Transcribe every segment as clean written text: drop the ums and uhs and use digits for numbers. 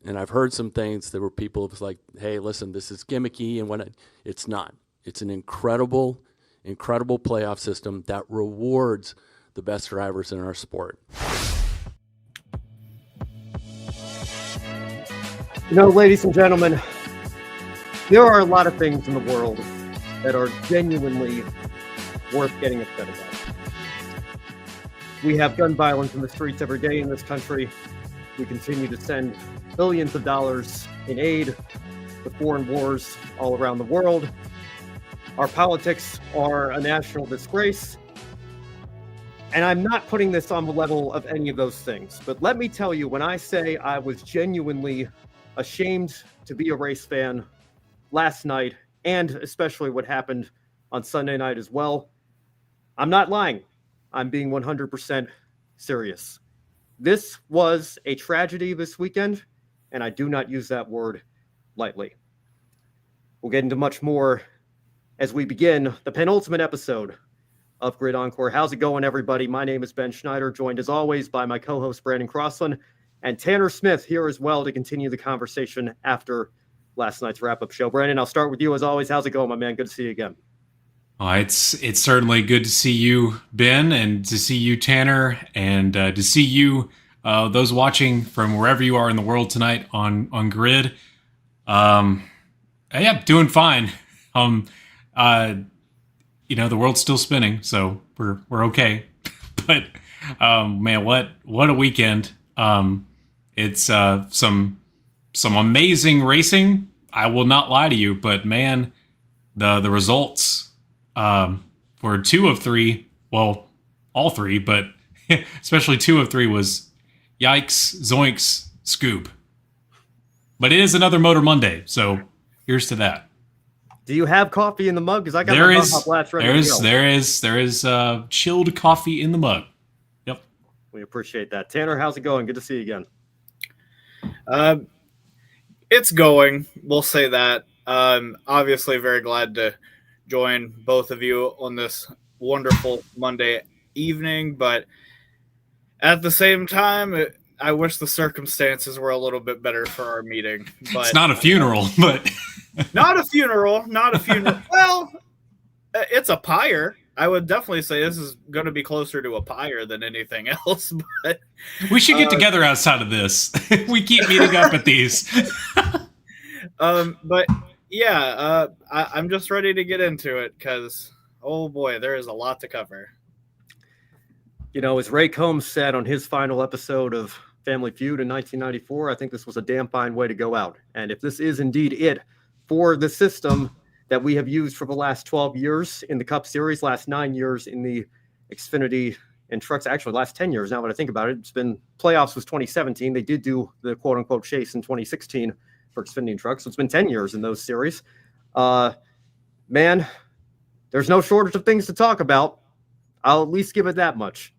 And I've heard some things that were people was like, hey, listen, this is gimmicky. And when it's not. It's an incredible playoff system that rewards the best drivers in our sport. You know, ladies and gentlemen, there are a lot of things in the world that are genuinely worth getting upset about. We have gun violence in the streets every day in this country. We continue to send billions of dollars in aid to foreign wars all around the world. Our politics are a national disgrace. And I'm not putting this on the level of any of those things. But let me tell you, when I say I was genuinely ashamed to be a race fan last night, and especially what happened on Sunday night as well, I'm not lying. I'm being 100% serious. This was a tragedy this weekend, and I do not use that word lightly. We'll get into much more as we begin the penultimate episode of Grid Encore. How's it going, everybody? My name is Ben Schneider, joined as always by my co-host Brandon Crossland and Tanner Smith here as well to continue the conversation after last night's wrap-up show. Brandon, I'll start with you as always. How's it going, my man? Good to see you again. It's certainly good to see you, Ben, and to see you, Tanner, and to see you, those watching from wherever you are in the world tonight on Grid. Yeah, doing fine. The world's still spinning, so we're okay. But man, what a weekend! It's some amazing racing. I will not lie to you, but man, the results. For 2 of 3, well, all 3, but especially 2 of 3 was yikes, zoinks, scoop. But it is another Motor Monday, so here's to that. Do you have coffee in the mug? Because I got my hot blast ready to go. There is chilled coffee in the mug. Yep. We appreciate that. Tanner, how's it going? Good to see you again. It's going. We'll say that. Obviously very glad to join both of you on this wonderful Monday evening, but at the same time, I wish the circumstances were a little bit better for our meeting. But it's not a funeral, but not a funeral. Well, it's a pyre. I would definitely say this is going to be closer to a pyre than anything else. But we should get together outside of this. We keep meeting up at these. But yeah, I'm just ready to get into it because, oh boy, there is a lot to cover. You know, as Ray Combs said on his final episode of Family Feud in 1994, I think this was a damn fine way to go out. And if this is indeed it for the system that we have used for the last 12 years in the Cup Series, last 9 years in the Xfinity and Trucks, actually last 10 years now that I think about it, it's been playoffs was 2017. They did do the quote-unquote chase in 2016 for Xfinity and Trucks. So it's been 10 years in those series. Man, there's no shortage of things to talk about. I'll at least give it that much.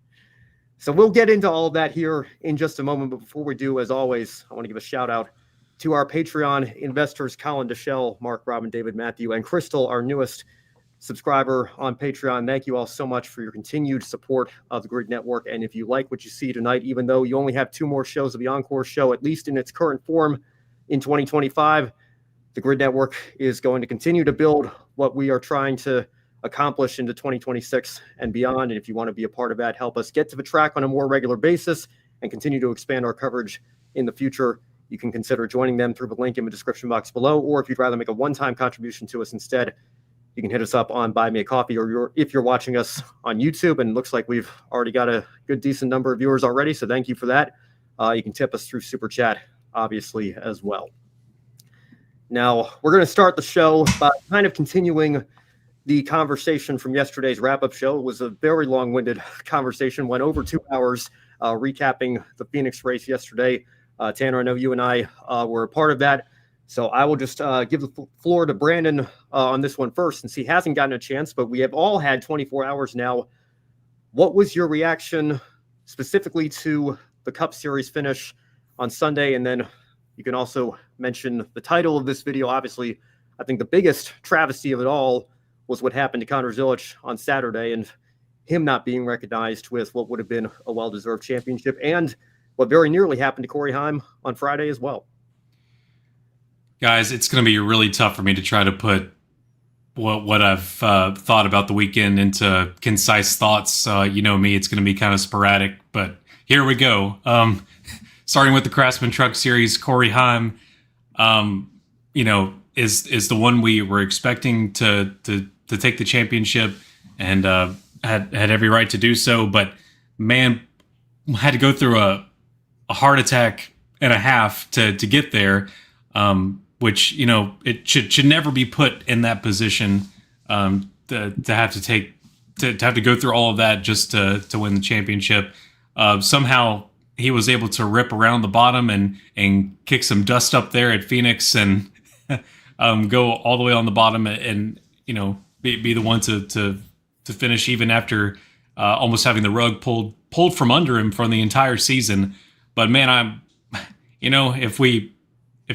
So we'll get into all of that here in just a moment. But before we do, as always, I want to give a shout out to our Patreon investors, Colin Deschelle, Mark, Robin, David, Matthew, and Crystal, our newest subscriber on Patreon. Thank you all so much for your continued support of the Grid Network. And if you like what you see tonight, even though you only have 2 more shows of the Encore show, at least in its current form, in 2025, the Grid Network is going to continue to build what we are trying to accomplish into 2026 and beyond. And if you want to be a part of that, help us get to the track on a more regular basis and continue to expand our coverage in the future, you can consider joining them through the link in the description box below. Or if you'd rather make a one-time contribution to us instead, you can hit us up on Buy Me a Coffee, or if you're watching us on YouTube, and it looks like we've already got a good, decent number of viewers already. So thank you for that. You can tip us through Super Chat, obviously, as well. Now, we're going to start the show by kind of continuing the conversation from yesterday's wrap-up show. It was a very long-winded conversation, went over 2 hours recapping the Phoenix race yesterday. Tanner, I know you and I were a part of that, so I will just give the floor to Brandon on this one first, since he hasn't gotten a chance, but we have all had 24 hours now. What was your reaction specifically to the Cup Series finish on Sunday? And then you can also mention the title of this video. Obviously, I think the biggest travesty of it all was what happened to Connor Zilisch on Saturday and him not being recognized with what would have been a well-deserved championship, and what very nearly happened to Corey Heim on Friday as well. Guys, it's going to be really tough for me to try to put what I've thought about the weekend into concise thoughts. You know me, it's going to be kind of sporadic, but here we go. Starting with the Craftsman Truck Series, Corey Heim, is the one we were expecting to take the championship, and had every right to do so. But man, had to go through a heart attack and a half to get there. Which, it should never be put in that position, to have to go through all of that just to win the championship. Somehow he was able to rip around the bottom and kick some dust up there at Phoenix and go all the way on the bottom and be the one to finish even after almost having the rug pulled from under him for the entire season. But man, if we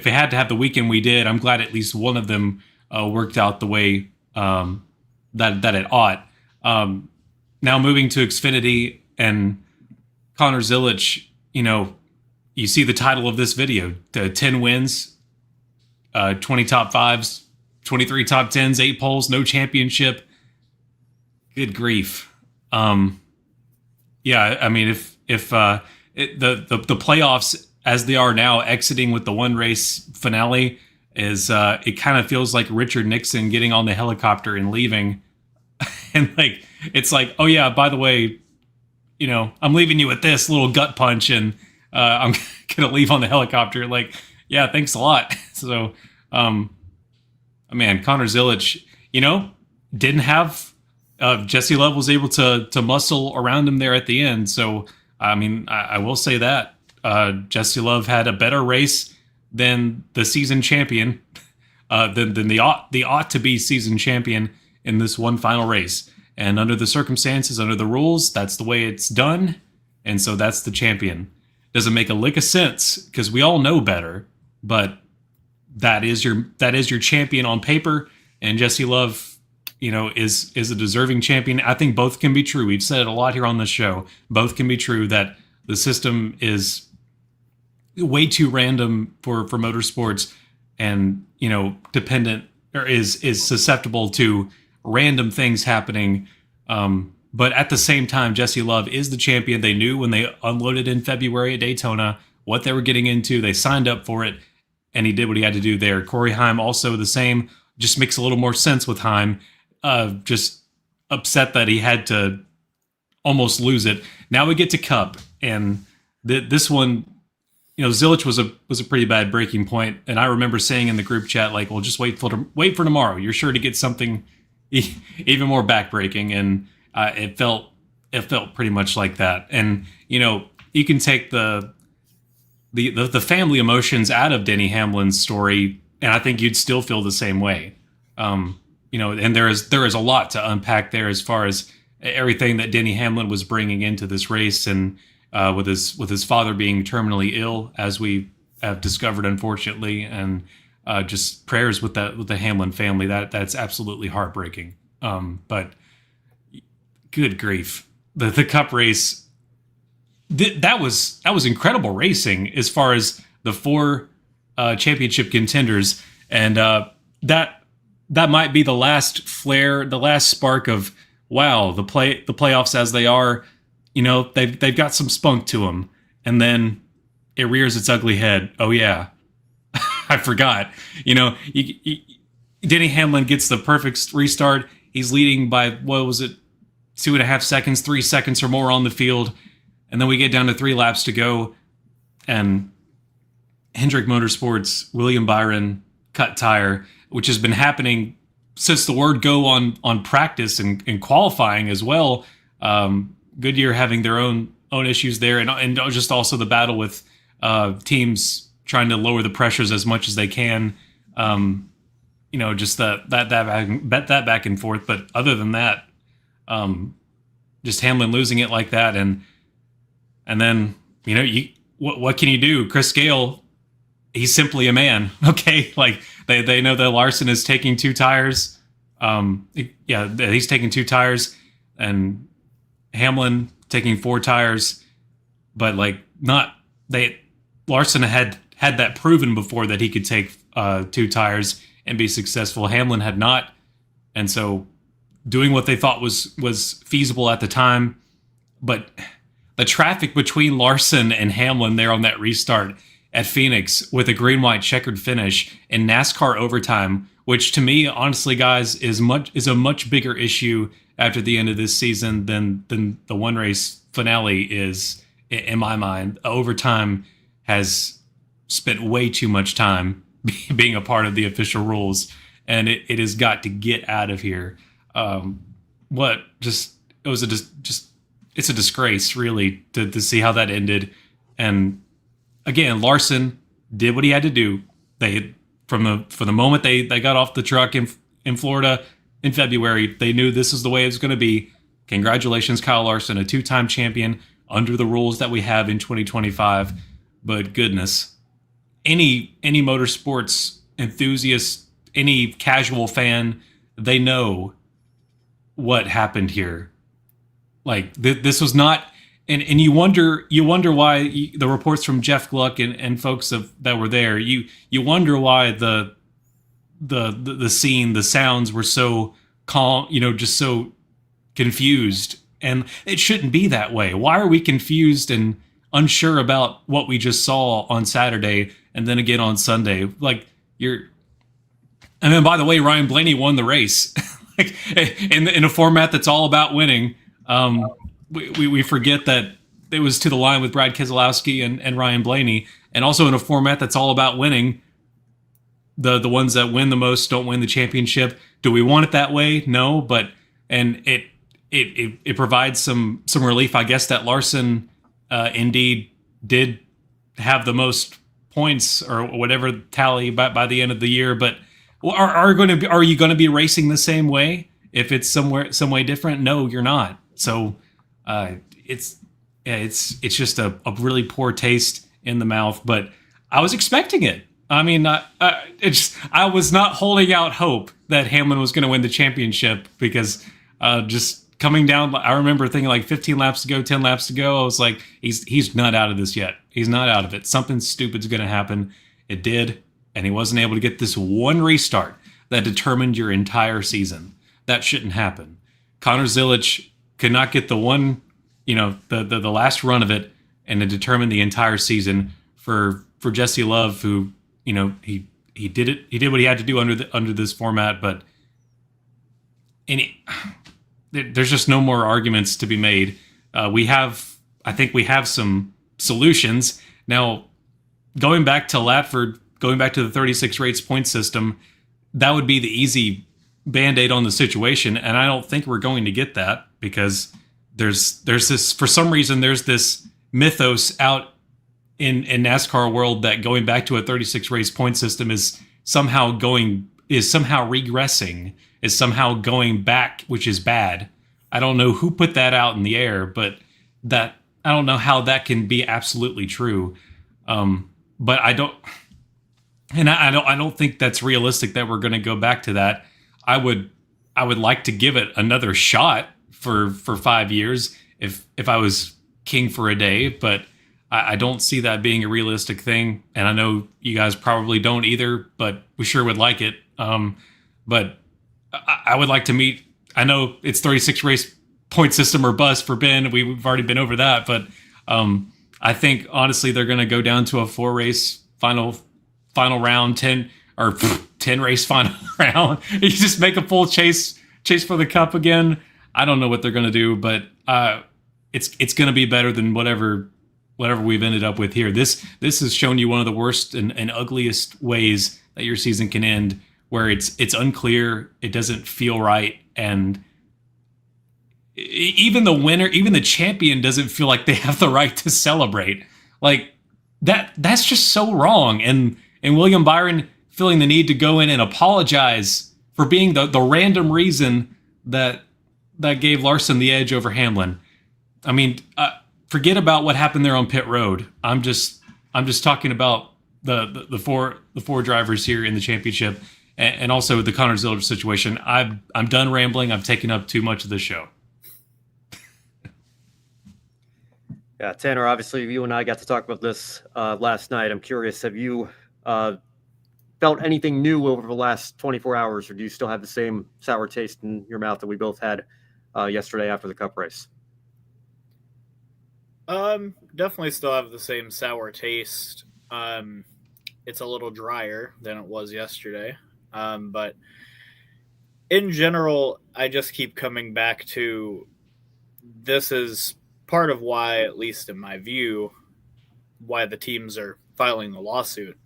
had to have the weekend we did, I'm glad at least one of them worked out the way that it ought. Now moving to Xfinity and Connor Zilisch, you see the title of this video: 10 wins, 20 top fives, 23 top tens, 8 poles, no championship. Good grief. Yeah, I mean, if the playoffs as they are now, exiting with the one race finale, is it kind of feels like Richard Nixon getting on the helicopter and leaving. And it's like, oh yeah, by the way, I'm leaving you with this little gut punch, and I'm gonna leave on the helicopter. Like, yeah, thanks a lot. So, man, Connor Zilisch, didn't have Jesse Love was able to muscle around him there at the end. So, I mean, I will say that. Jesse Love had a better race than the season champion, than the ought to be season champion in this one final race. And under the circumstances, under the rules, that's the way it's done. And so that's the champion. Doesn't make a lick of sense because we all know better, but that is your champion on paper. And Jesse Love, is a deserving champion. I think both can be true. We've said it a lot here on this show. Both can be true, that the system is way too random for motorsports, and dependent, or is susceptible to random things happening. But at the same time, Jesse Love is the champion. They knew when they unloaded in February at Daytona what they were getting into. They signed up for it, and he did what he had to do there. Corey Heim also the same. Just makes a little more sense with Heim. Just upset that he had to almost lose it. Now we get to Cup, and this one, Zilisch was a pretty bad breaking point, and I remember saying in the group chat, like, well, just wait for tomorrow. You're sure to get something even more backbreaking, and it felt pretty much like that. And you can take the family emotions out of Denny Hamlin's story, and I think you'd still feel the same way. And there is a lot to unpack there as far as everything that Denny Hamlin was bringing into this race, and with his father being terminally ill, as we have discovered, unfortunately, and just prayers with the Hamlin family. That's absolutely heartbreaking. But good grief, the Cup race, that was incredible racing as far as the 4 championship contenders, and that might be the last flare, the last spark of, wow, the playoffs as they are. They've got some spunk to them, and then it rears its ugly head. Oh yeah, I forgot. Denny Hamlin gets the perfect restart. He's leading by, what was it, 2.5 seconds, 3 seconds or more on the field, and then we get down to 3 laps to go, and Hendrick Motorsports, William Byron cut tire, which has been happening since the word go on practice and qualifying as well. Goodyear having their own issues there, and just also the battle with teams trying to lower the pressures as much as they can. Just that back and forth. But other than that, just Hamlin losing it like that, and then what can you do? Chris Gale, he's simply a man. Okay, like they know that Larson is taking 2 tires. He's taking 2 tires, and Hamlin taking 4 tires, but Larson had that proven before that he could take two tires and be successful. Hamlin had not, and so doing what they thought was feasible at the time. But the traffic between Larson and Hamlin there on that restart at Phoenix with a green-white checkered finish in NASCAR overtime, which to me, honestly, guys, is a much bigger issue after the end of this season than the one race finale is, in my mind. Overtime has spent way too much time being a part of the official rules, and it has got to get out of here. It's a disgrace, really, to see how that ended. And again, Larson did what he had to do. For the moment they got off the truck in Florida in February, they knew this is the way it was going to be. Congratulations, Kyle Larson, a two-time champion under the rules that we have in 2025. But goodness, any motorsports enthusiast, any casual fan, they know what happened here. Like this was not, and you wonder why the reports from Jeff Gluck and folks that were there. You wonder why the scene, the sounds were so calm, just so confused, and it shouldn't be that way. Why are we confused and unsure about what we just saw on Saturday and then again on Sunday? And then, by the way, Ryan Blaney won the race. Like, in a format that's all about winning. We forget that it was to the line with Brad Keselowski and Ryan Blaney, and also in a format that's all about winning. The ones that win the most don't win the championship. Do we want it that way? No, but it provides some relief, I guess, that Larson indeed did have the most points or whatever tally by the end of the year. But are you going to be racing the same way if it's some way different? No, you're not. So it's just a really poor taste in the mouth. But I was expecting it. I mean, I was not holding out hope that Hamlin was going to win the championship, because just coming down, I remember thinking like 15 laps to go, 10 laps to go. I was like, he's not out of this yet. He's not out of it. Something stupid's going to happen. It did, and he wasn't able to get this one restart that determined your entire season. That shouldn't happen. Connor Zilisch could not get the one, the last run of it, and to determine the entire season for Jesse Love, who, he did it. He did what he had to do under this format, but there's just no more arguments to be made. I think we have some solutions now. Going back to Latford, going back to the 36 race point system, that would be the easy Band-Aid on the situation, and I don't think we're going to get that, because there's this, for some reason, there's this mythos out in NASCAR world that going back to a 36 race point system is somehow regressing, is somehow going back, which is bad. I don't know who put that out in the air, but I don't know how that can be absolutely true. But I don't think that's realistic that we're going to go back to that. I would like to give it another shot for 5 years if I was king for a day, but I don't see that being a realistic thing. And I know you guys probably don't either, but we sure would like it. But I would like to meet, I know it's 36 race point system or bust for Ben. We've already been over that, but I think honestly, they're going to go down to a 4 race final round, 10 race final round. You just make a full chase for the cup again. I don't know what they're going to do, but it's going to be better than whatever we've ended up with here. This has shown you one of the worst and ugliest ways that your season can end, where it's unclear, it doesn't feel right, and even the winner, even the champion, doesn't feel like they have the right to celebrate. Like that's just so wrong. And William Byron feeling the need to go in and apologize for being the random reason that gave Larson the edge over Hamlin. I mean, forget about what happened there on pit road. I'm just talking about the four drivers here in the championship, and also the Connor Zilisch situation. I'm done rambling. I've taken up too much of the show. Yeah, Tanner, obviously you and I got to talk about this last night. I'm curious, have you felt anything new over the last 24 hours, or do you still have the same sour taste in your mouth that we both had yesterday after the Cup race? Definitely still have the same sour taste. It's a little drier than it was yesterday. But in general, I just keep coming back to this is part of why, at least in my view, why the teams are filing the lawsuit.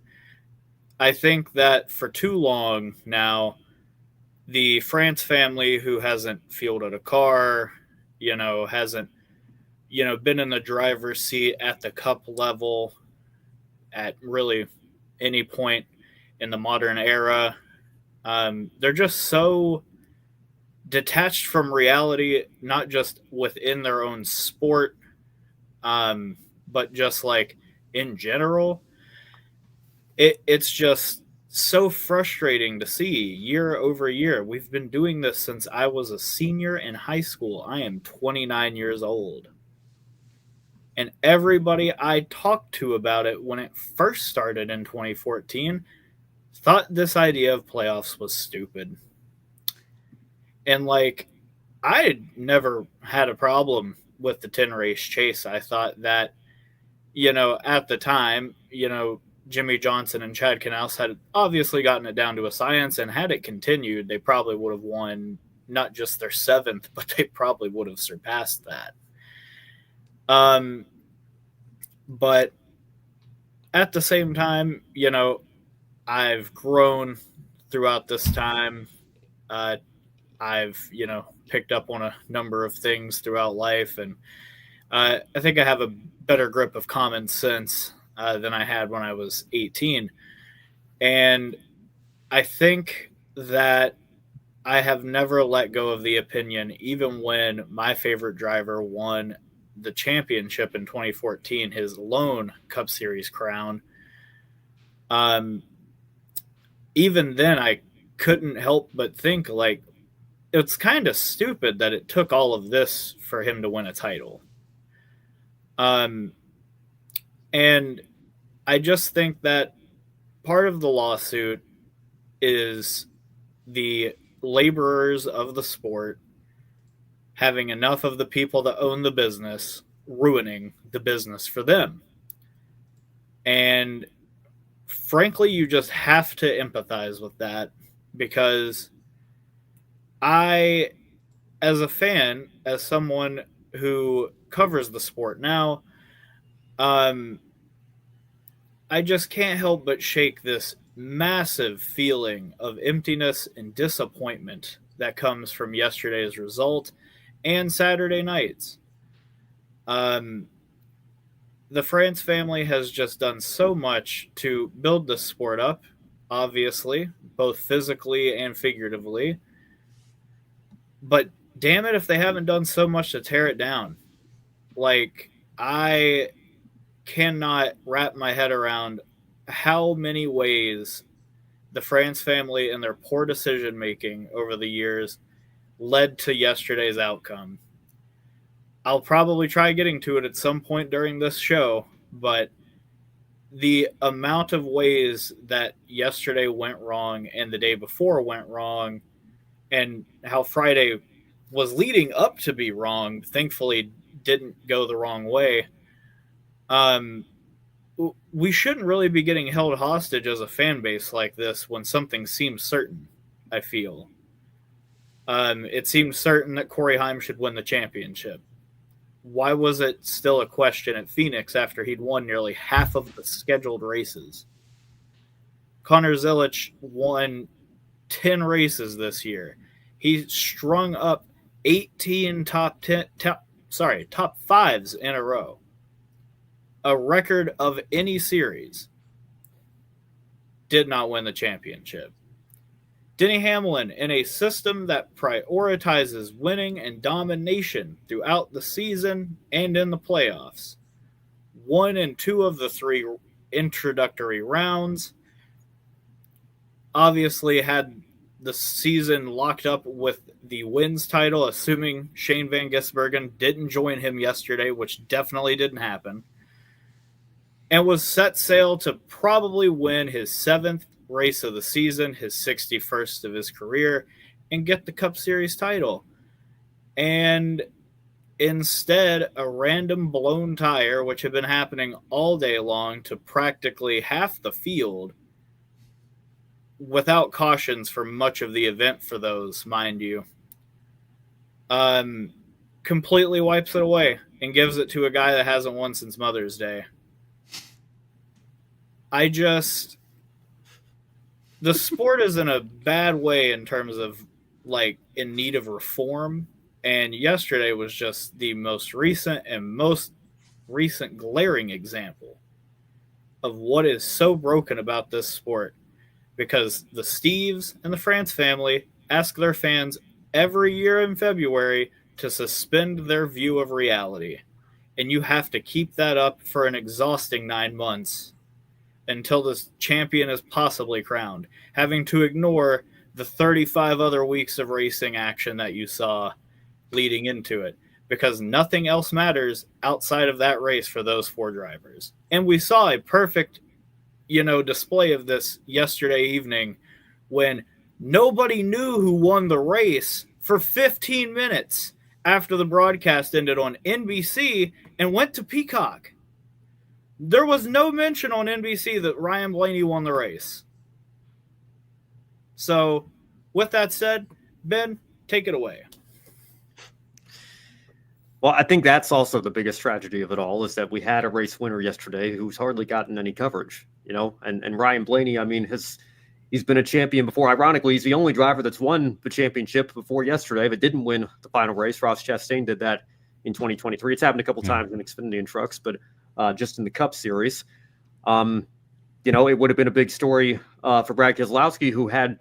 I think that for too long now, the France family, who hasn't fielded a car, hasn't, been in the driver's seat at the Cup level at really any point in the modern era, they're just so detached from reality, not just within their own sport, but just like in general. It's just so frustrating to see year over year. We've been doing this since I was a senior in high school. I am 29 years old. And everybody I talked to about it when it first started in 2014 thought this idea of playoffs was stupid. And like, I never had a problem with the 10 race chase. I thought that, at the time, Jimmy Johnson and Chad Knaus had obviously gotten it down to a science, and had it continued, they probably would have won not just their 7th, but they probably would have surpassed that. But at the same time, I've grown throughout this time. I've, picked up on a number of things throughout life, and I think I have a better grip of common sense than I had when I was 18. And I think that I have never let go of the opinion, even when my favorite driver won the championship in 2014, his lone Cup Series crown. Even then, I couldn't help but think, like, it's kind of stupid that it took all of this for him to win a title. And I just think that part of the lawsuit is the laborers of the sport having enough of the people that own the business ruining the business for them. And frankly, you just have to empathize with that, because I, as a fan, as someone who covers the sport now, I just can't help but shake this massive feeling of emptiness and disappointment that comes from yesterday's result and Saturday night's. The France family has just done so much to build the sport up, obviously, both physically and figuratively. But damn it if they haven't done so much to tear it down. Like, I cannot wrap my head around how many ways the France family and their poor decision making over the years led to yesterday's outcome. I'll probably try getting to it at some point during this show, but the amount of ways that yesterday went wrong and the day before went wrong, and how Friday was leading up to be wrong, thankfully didn't go the wrong way. We shouldn't really be getting held hostage as a fan base like this when something seems certain, I feel. It seemed certain that Corey Heim should win the championship. Why was it still a question at Phoenix after he'd won nearly half of the scheduled races? Connor Zilisch won 10 races this year. He strung up 18 top fives in a row. A record of any series. Did not win the championship. Denny Hamlin, in a system that prioritizes winning and domination throughout the season and in the playoffs, won in 2 of the 3 introductory rounds, obviously had the season locked up with the wins title, assuming Shane Van Gisbergen didn't join him yesterday, which definitely didn't happen, and was set sail to probably win his 7th race of the season, his 61st of his career, and get the Cup Series title. And instead, a random blown tire, which had been happening all day long to practically half the field, without cautions for much of the event for those, mind you, completely wipes it away and gives it to a guy that hasn't won since Mother's Day. The sport is in a bad way in terms of, like, in need of reform. And yesterday was just the most recent glaring example of what is so broken about this sport. Because the Steves and the France family ask their fans every year in February to suspend their view of reality. And you have to keep that up for an exhausting 9 months until this champion is possibly crowned, having to ignore the 35 other weeks of racing action that you saw leading into it, because nothing else matters outside of that race for those 4 drivers. And we saw a perfect, display of this yesterday evening when nobody knew who won the race for 15 minutes after the broadcast ended on NBC and went to Peacock. There was no mention on NBC that Ryan Blaney won the race. So, with that said, Ben, take it away. Well, I think that's also the biggest tragedy of it all, is that we had a race winner yesterday who's hardly gotten any coverage, and Ryan Blaney, I mean, he's been a champion before. Ironically, he's the only driver that's won the championship before yesterday, but didn't win the final race. Ross Chastain did that in 2023. It's happened a couple times in Xfinity and trucks, but just in the Cup Series. It would have been a big story for Brad Keselowski, who had,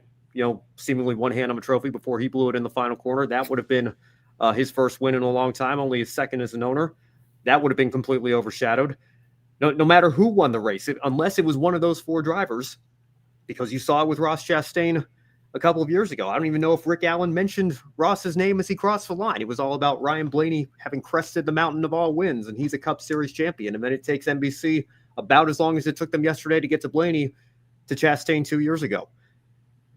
seemingly one hand on the trophy before he blew it in the final corner. That would have been his first win in a long time, only his second as an owner. That would have been completely overshadowed. No matter who won the race, unless it was one of those 4 drivers, because you saw it with Ross Chastain a couple of years ago. I don't even know if Rick Allen mentioned Ross's name as he crossed the line. It was all about Ryan Blaney having crested the mountain of all wins, and he's a Cup Series champion. And then it takes NBC about as long as it took them yesterday to get to Blaney to Chastain 2 years ago.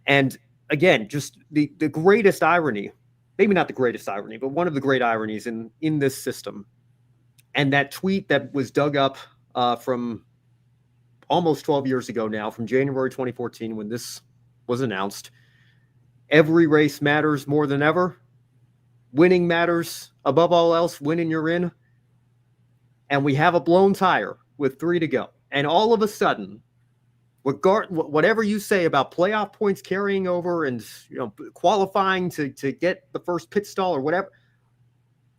And again, just the greatest irony, maybe not the greatest irony, but one of the great ironies in this system. And that tweet that was dug up from almost 12 years ago now, from January 2014, when this was announced. Every race matters more than ever. Winning matters above all else. Winning, you're in. And we have a blown tire with 3 to go. And all of a sudden, whatever you say about playoff points carrying over and qualifying to get the first pit stall or whatever,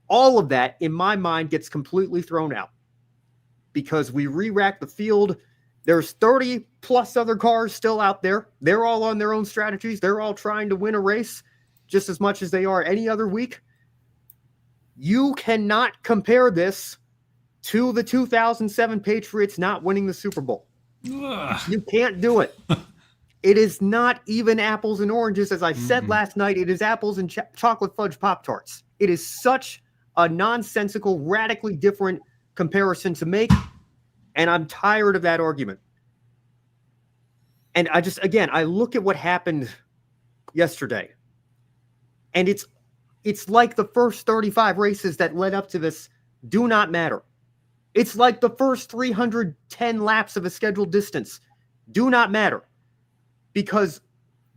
all of that, in my mind, gets completely thrown out. Because we re-rack the field. There's 30 plus other cars still out there. They're all on their own strategies. They're all trying to win a race just as much as they are any other week. You cannot compare this to the 2007 Patriots not winning the Super Bowl. Ugh. You can't do it. It is not even apples and oranges. As I said last night, it is apples and chocolate fudge Pop-Tarts. It is such a nonsensical, radically different comparison to make. And I'm tired of that argument. And I look at what happened yesterday. And it's like the first 35 races that led up to this do not matter. It's like the first 310 laps of a scheduled distance do not matter. Because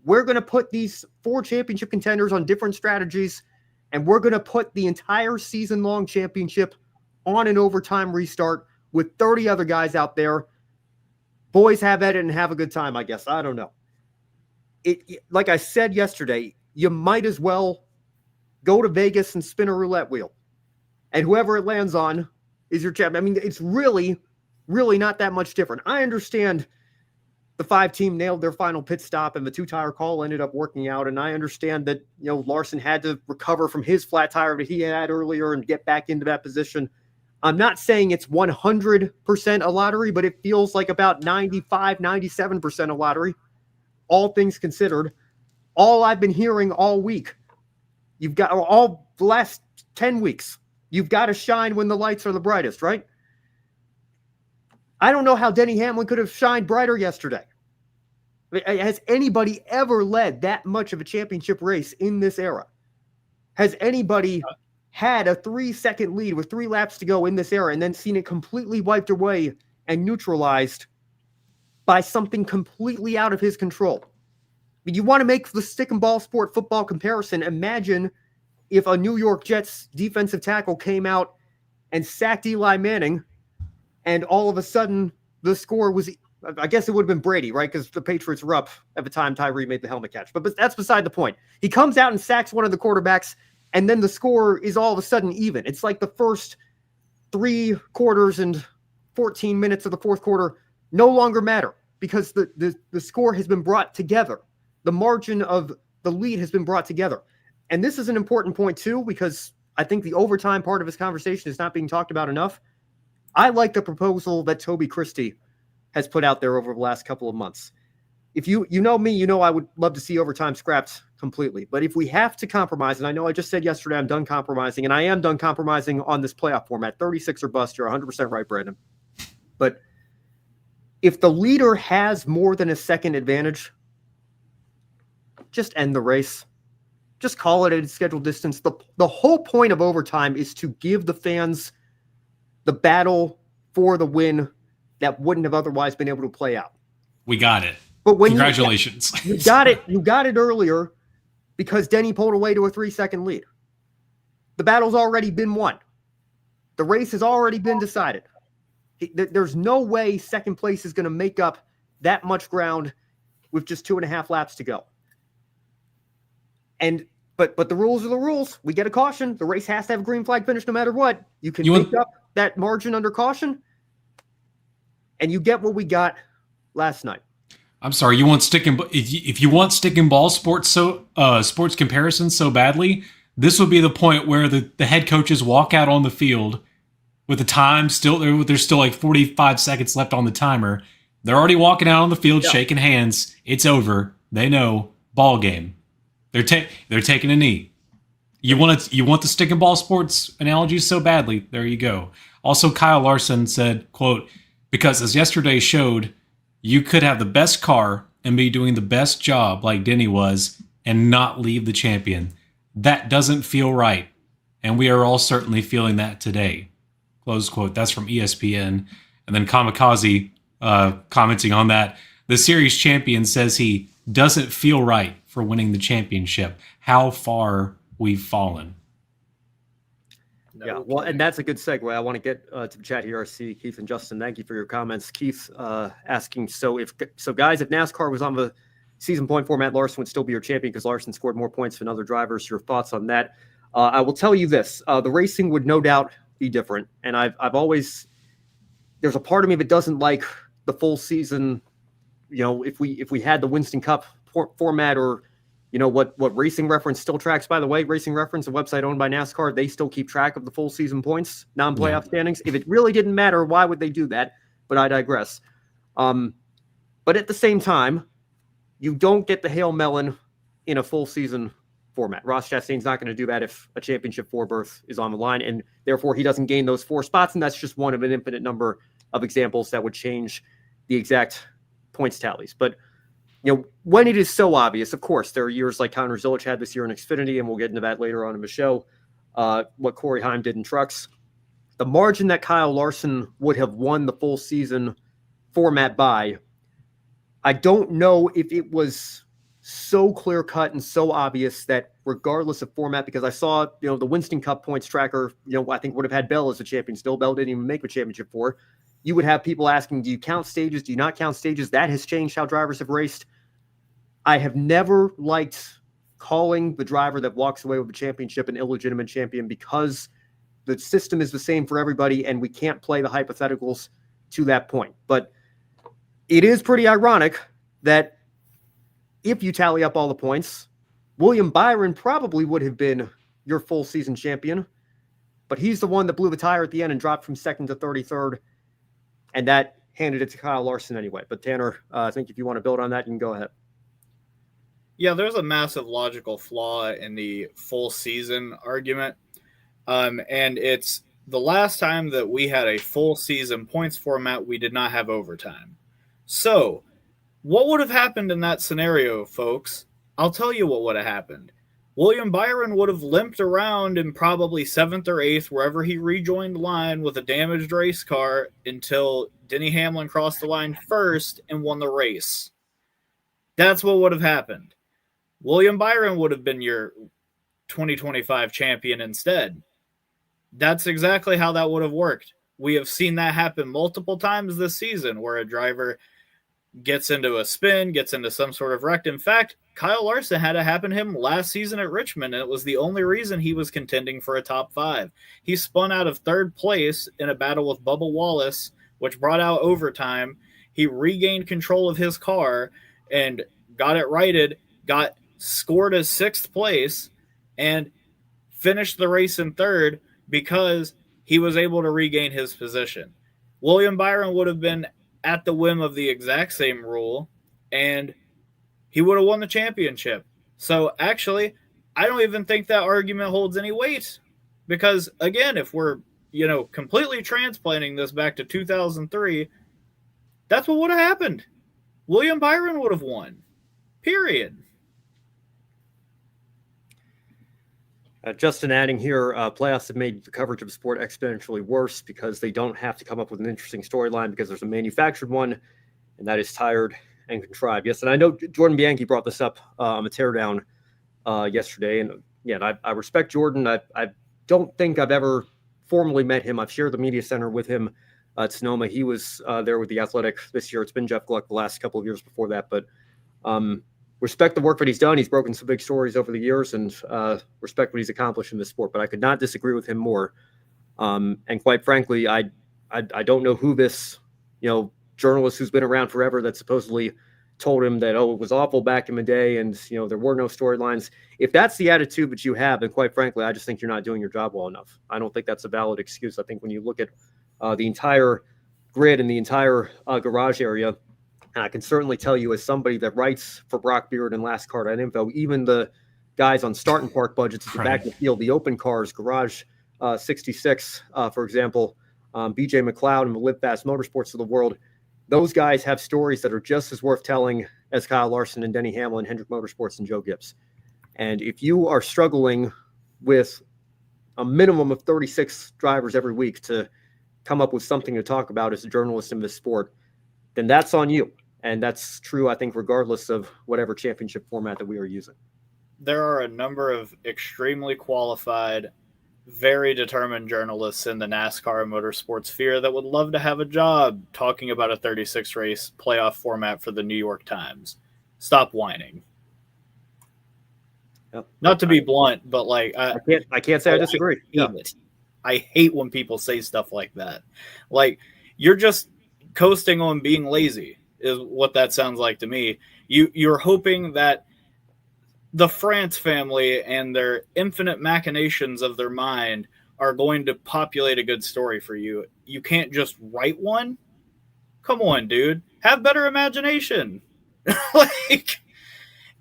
we're going to put these 4 championship contenders on different strategies, and we're going to put the entire season-long championship on an overtime restart with 30 other guys out there. Boys, have at it and have a good time, I guess. I don't know. It like I said yesterday, you might as well go to Vegas and spin a roulette wheel. And whoever it lands on is your champion. I mean, it's really, really not that much different. I understand the 5 team nailed their final pit stop and the 2-tire call ended up working out. And I understand that, Larson had to recover from his flat tire that he had earlier and get back into that position. I'm not saying it's 100% a lottery, but it feels like about 95, 97% a lottery, all things considered. All I've been hearing all week, you've got all the last 10 weeks, you've got to shine when the lights are the brightest, right? I don't know how Denny Hamlin could have shined brighter yesterday. Has anybody ever led that much of a championship race in this era? Has anybody had a 3-second lead with 3 laps to go in this era and then seen it completely wiped away and neutralized by something completely out of his control? You want to make the stick and ball sport football comparison. Imagine if a New York Jets defensive tackle came out and sacked Eli Manning, and all of a sudden the score was, I guess it would have been Brady, right? Because the Patriots were up at the time Tyree made the helmet catch. But that's beside the point. He comes out and sacks one of the quarterbacks, and then the score is all of a sudden even. It's like the first 3 quarters and 14 minutes of the fourth quarter no longer matter because the score has been brought together. The margin of the lead has been brought together. And this is an important point too, because I think the overtime part of this conversation is not being talked about enough. I like the proposal that Toby Christie has put out there over the last couple of months. If you know me, you know I would love to see overtime scrapped completely. But if we have to compromise, and I know I just said yesterday I'm done compromising, and I am done compromising on this playoff format, 36 or bust, you're 100% right, Brandon. But if the leader has more than a second advantage, just end the race. Just call it a scheduled distance. The whole point of overtime is to give the fans the battle for the win that wouldn't have otherwise been able to play out. We got it. But when congratulations. You got it earlier because Denny pulled away to a 3-second lead. The battle's already been won. The race has already been decided. There's no way second place is going to make up that much ground with just 2.5 laps to go. But the rules are the rules. We get a caution. The race has to have a green flag finish no matter what. You can make up that margin under caution, and you get what we got last night. I'm sorry. You want if you want stick and ball sports comparisons so badly, this would be the point where the head coaches walk out on the field with the time still. There's still like 45 seconds left on the timer. They're already walking out on the field, shaking hands. It's over. They know ball game. They're taking a knee. You want the stick and ball sports analogies so badly. There you go. Also, Kyle Larson said, quote, because as yesterday showed, you could have the best car and be doing the best job like Denny was and not leave the champion. That doesn't feel right. And we are all certainly feeling that today. Close quote. That's from ESPN. And then Kamikaze commenting on that. The series champion says he doesn't feel right for winning the championship. How far we've fallen. Yeah, well, and that's a good segue. I want to get to the chat here. I see Keith and Justin. Thank you for your comments. Keith asking, so guys, if NASCAR was on the season point format, Larson would still be your champion because Larson scored more points than other drivers. Your thoughts on that? I will tell you this: the racing would no doubt be different. And I've always, there's a part of me that doesn't like the full season. You know, if we had the Winston Cup format, or you know what Racing Reference still tracks, by the way. Racing Reference, a website owned by NASCAR, they still keep track of the full season points, non-playoff standings. If it really didn't matter, why would they do that? But I digress. But at the same time, you don't get the Hail Melon in a full season format. Ross Chastain's not going to do that if a championship 4 berth is on the line, and therefore he doesn't gain those 4 spots. And that's just one of an infinite number of examples that would change the exact points tallies. But you know, when it is so obvious, of course, there are years like Connor Zilisch had this year in Xfinity, and we'll get into that later on in the show, what Corey Heim did in trucks. The margin that Kyle Larson would have won the full season format by, I don't know if it was so clear-cut and so obvious that regardless of format, because I saw, you know, the Winston Cup points tracker, you know, I think would have had Bell as a champion still. Bell didn't even make the championship 4. You would have people asking, do you count stages? Do you not count stages? That has changed how drivers have raced. I have never liked calling the driver that walks away with the championship an illegitimate champion because the system is the same for everybody and we can't play the hypotheticals to that point. But it is pretty ironic that if you tally up all the points, William Byron probably would have been your full season champion, but he's the one that blew the tire at the end and dropped from 2nd to 33rd. And that handed it to Kyle Larson anyway. But Tanner, I think if you want to build on that, you can go ahead. Yeah, there's a massive logical flaw in the full season argument. And it's the last time that we had a full season points format, we did not have overtime. So What would have happened in that scenario, folks? I'll tell you what would have happened. William Byron would have limped around in probably 7th or 8th, wherever he rejoined the line with a damaged race car until Denny Hamlin crossed the line first and won the race. That's what would have happened. William Byron would have been your 2025 champion instead. That's exactly how that would have worked. We have seen that happen multiple times this season where a driver gets into a spin, gets into some sort of wreck. In fact, Kyle Larson had it happen to him last season at Richmond, and it was the only reason he was contending for a top 5. He spun out of 3rd place in a battle with Bubba Wallace, which brought out overtime. He regained control of his car and got it righted, got scored as 6th place, and finished the race in 3rd because he was able to regain his position. William Byron would have been at the whim of the exact same rule, and he would have won the championship. So actually, I don't even think that argument holds any weight, because again, if we're completely transplanting this back to 2003, that's what would have happened. William Byron would have won. Period. Justin adding here, playoffs have made the coverage of the sport exponentially worse because they don't have to come up with an interesting storyline because there's a manufactured one, and that is tired and contrived. Yes, and I know Jordan Bianchi brought this up on the teardown yesterday, and yeah, I respect Jordan. I don't think I've ever formally met him. I've shared the media center with him at Sonoma. He was there with the Athletic this year. It's been Jeff Gluck the last couple of years before that, but respect the work that he's done. He's broken some big stories over the years, and respect what he's accomplished in this sport. But I could not disagree with him more. And quite frankly, I don't know who this journalist who's been around forever that supposedly told him that, oh, it was awful back in the day and there were no storylines. If that's the attitude that you have, then quite frankly, I just think you're not doing your job well enough. I don't think that's a valid excuse. I think when you look at the entire grid and the entire garage area, and I can certainly tell you as somebody that writes for Brock Beard and lastcar.info, even the guys on Start and Park budgets at the back of the field, the open cars, Garage 66, for example, BJ McLeod and the Live Fast Motorsports of the world, those guys have stories that are just as worth telling as Kyle Larson and Denny Hamlin, Hendrick Motorsports, and Joe Gibbs. And if you are struggling with a minimum of 36 drivers every week to come up with something to talk about as a journalist in this sport, then that's on you. And that's true, I think, regardless of whatever championship format that we are using. There are a number of extremely qualified, very determined journalists in the NASCAR motorsports sphere that would love to have a job talking about a 36 race playoff format for the New York Times. Stop whining. Yep. Not to be blunt, but like I can't say I disagree. I hate when people say stuff like that. Like, you're just coasting on being lazy is what that sounds like to me. You're hoping that the France family and their infinite machinations of their mind are going to populate a good story for you. You can't just write one. Come on, dude. Have better imagination.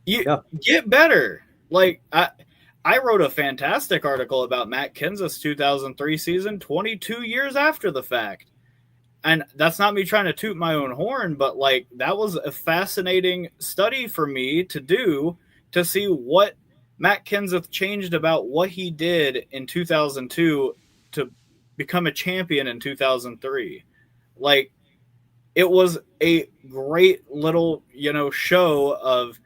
Get better. Like, I wrote a fantastic article about Matt Kenseth's 2003 season 22 years after the fact. And that's not me trying to toot my own horn, but like, that was a fascinating study for me to do, to see what Matt Kenseth changed about what he did in 2002 to become a champion in 2003. Like, it was a great little, show of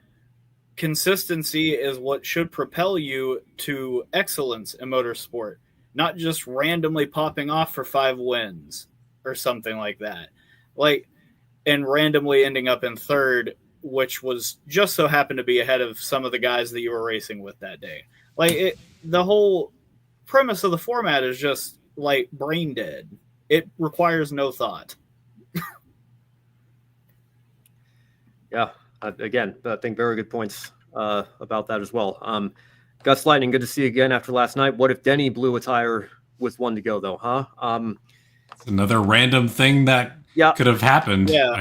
consistency is what should propel you to excellence in motorsport, not just randomly popping off for 5 wins or something like that. Like, and randomly ending up in 3rd, which was just so happened to be ahead of some of the guys that you were racing with that day. Like, the whole premise of the format is just like brain dead. It requires no thought. Yeah. Again, I think very good points about that as well. Gus Lightning, good to see you again after last night. What if Denny blew a tire with 1 to go, though, huh? It's another random thing that could have happened. Yeah.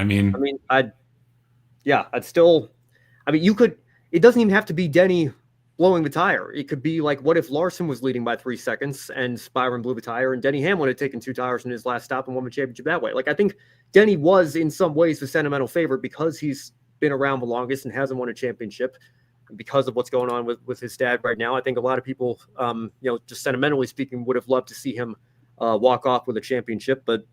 You could, it doesn't even have to be Denny blowing the tire. It could be like, what if Larson was leading by 3 seconds and Byron blew the tire and Denny Hamlin had taken 2 tires in his last stop and won the championship that way? Like, I think Denny was in some ways the sentimental favorite because he's been around the longest and hasn't won a championship because of what's going on with his dad right now. I think a lot of people, just sentimentally speaking, would have loved to see him walk off with a championship. But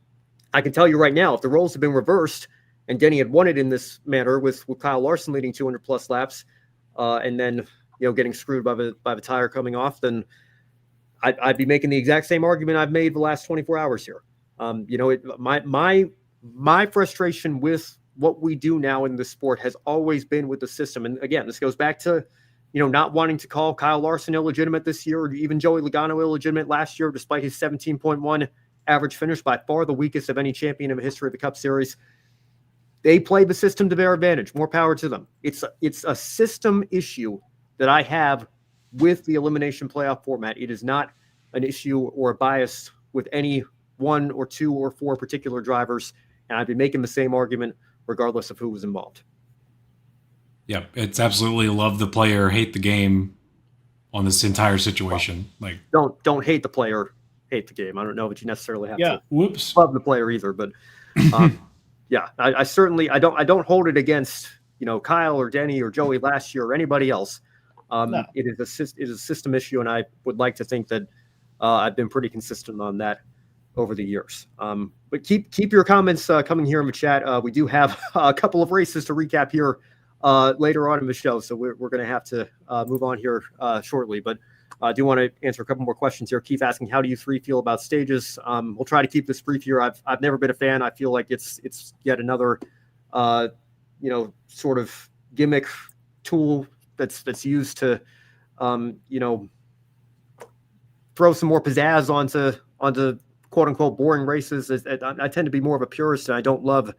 I can tell you right now, if the roles had been reversed and Denny had won it in this manner with Kyle Larson leading 200 plus laps, and then getting screwed by the tire coming off, then I'd be making the exact same argument I've made the last 24 hours here. My frustration with what we do now in this sport has always been with the system. And again, this goes back to, not wanting to call Kyle Larson illegitimate this year, or even Joey Logano illegitimate last year, despite his 17.1 average finish, by far the weakest of any champion in the history of the Cup Series. They played the system to their advantage. More power to them. It's a system issue that I have with the elimination playoff format. It is not an issue or a bias with any one or two or four particular drivers. And I'd be making the same argument regardless of who was involved. Yeah, it's absolutely love the player, hate the game on this entire situation. Like, don't hate the player, hate the game. I don't know that you necessarily have to love the player either, but yeah, I certainly I don't hold it against Kyle or Denny or Joey last year or anybody else. No. It is a system issue, and I would like to think that I've been pretty consistent on that over the years. But keep your comments coming here in the chat. We do have a couple of races to recap here later on in the show, so we're going to have to move on here shortly. But I do want to answer a couple more questions here. Keith asking, how do you three feel about stages? We'll try to keep this brief here. I've never been a fan. I feel like it's yet another sort of gimmick tool that's used to throw some more pizzazz onto quote unquote boring races. I tend to be more of a purist, and I don't love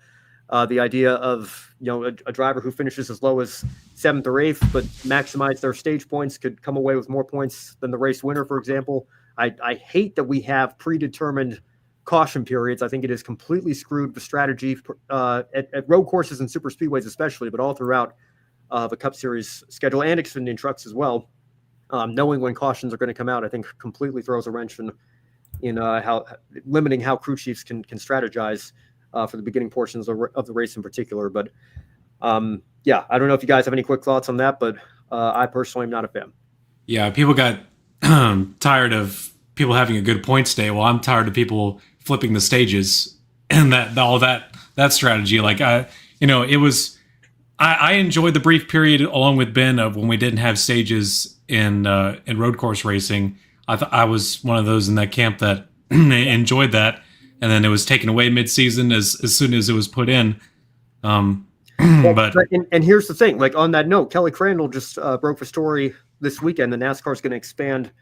the idea of a driver who finishes as low as 7th or 8th but maximize their stage points could come away with more points than the race winner, for example. I hate that we have predetermined caution periods. I think it has completely screwed the strategy at road courses and super speedways especially, but all throughout the Cup Series schedule and Xfinity trucks as well. Knowing when cautions are going to come out, I think completely throws a wrench in how limiting how crew chiefs can strategize for the beginning portions of the race in particular. But yeah, I don't know if you guys have any quick thoughts on that, but I personally am not a fan. Yeah, people got tired of people having a good points day. Well, I'm tired of people flipping the stages and that strategy. Like it was. I enjoyed the brief period along with Ben of when we didn't have stages in road course racing. I was one of those in that camp that enjoyed that, and then it was taken away mid-season as soon as it was put in. But here's the thing, like on that note, Kelly Crandall just broke the story this weekend. The NASCAR is going to expand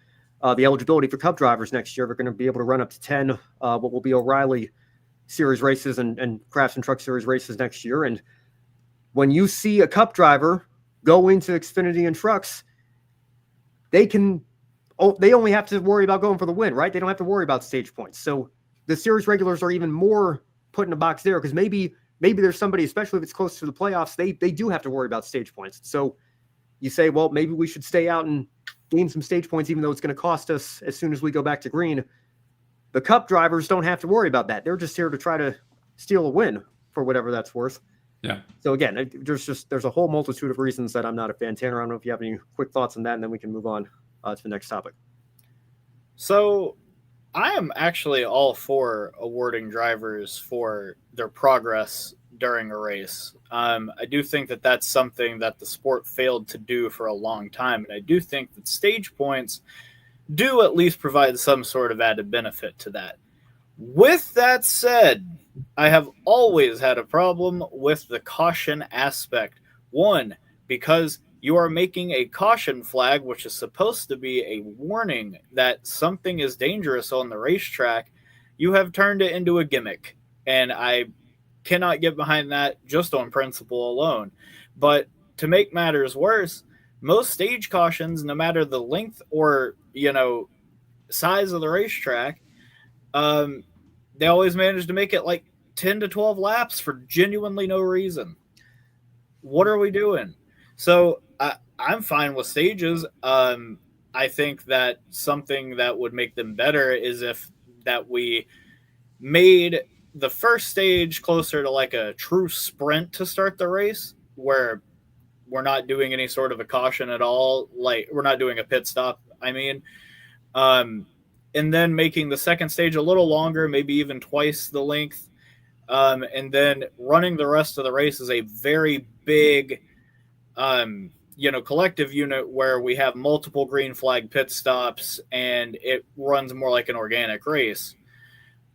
the eligibility for Cup drivers next year. They're going to be able to run up to 10 what will be O'Reilly Series races and Craftsman Truck Series races next year. And when you see a Cup driver go into Xfinity and trucks, they only have to worry about going for the win, right? They don't have to worry about stage points. So the series regulars are even more put in a box there, because maybe there's somebody, especially if it's close to the playoffs, they do have to worry about stage points. So you say, well, maybe we should stay out and gain some stage points, even though it's going to cost us as soon as we go back to green. The Cup drivers don't have to worry about that. They're just here to try to steal a win for whatever that's worth. Yeah. So again, there's a whole multitude of reasons that I'm not a fan. Tanner, I don't know if you have any quick thoughts on that, and then we can move on to the next topic. So I am actually all for awarding drivers for their progress during a race. I do think that that's something that the sport failed to do for a long time. And I do think that stage points do at least provide some sort of added benefit to that. With that said, I have always had a problem with the caution aspect. One, because you are making a caution flag, which is supposed to be a warning that something is dangerous on the racetrack. You have turned it into a gimmick, and I cannot get behind that just on principle alone. But to make matters worse, most stage cautions, no matter the length or size of the racetrack, they always manage to make it like 10 to 12 laps for genuinely no reason. What are we doing? So I'm fine with stages. I think that something that would make them better is if that we made the first stage closer to like a true sprint to start the race. where we're not doing any sort of a caution at all. Like, we're not doing a pit stop, I mean. And then making the second stage a little longer, maybe even twice the length. And then running the rest of the race as a very big, collective unit where we have multiple green flag pit stops and it runs more like an organic race.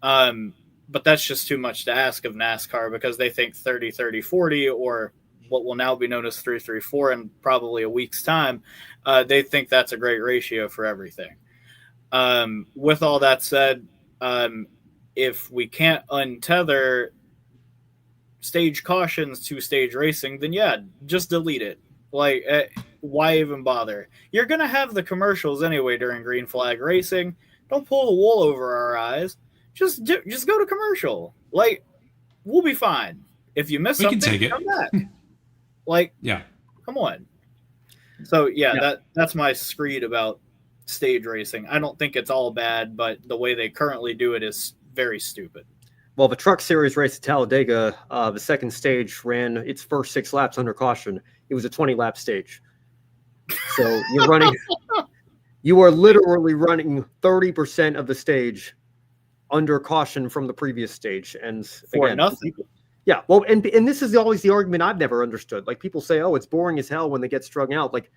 But that's just too much to ask of NASCAR because they think 30-30-40 or what will now be known as 3-3-4 in probably a week's time. They think that's a great ratio for everything. With all that said, if we can't untether stage cautions to stage racing, then yeah, just delete it. Like, why even bother? You're going to have the commercials anyway during green flag racing. Don't pull the wool over our eyes. Just go to commercial. Like, we'll be fine. If you miss something, can take come back. Like, Yeah. come on. So yeah, that's my screed about stage racing. I don't think it's all bad, but the way they currently do it is very stupid. Well, the Truck Series race at Talladega, the second stage ran its first 6 laps under caution. It was a 20-lap stage. So you are literally running 30% of the stage under caution from the previous stage. And For again, nothing. Yeah, well, and this is always the argument I've never understood. Like, people say, oh, it's boring as hell when they get strung out. Like,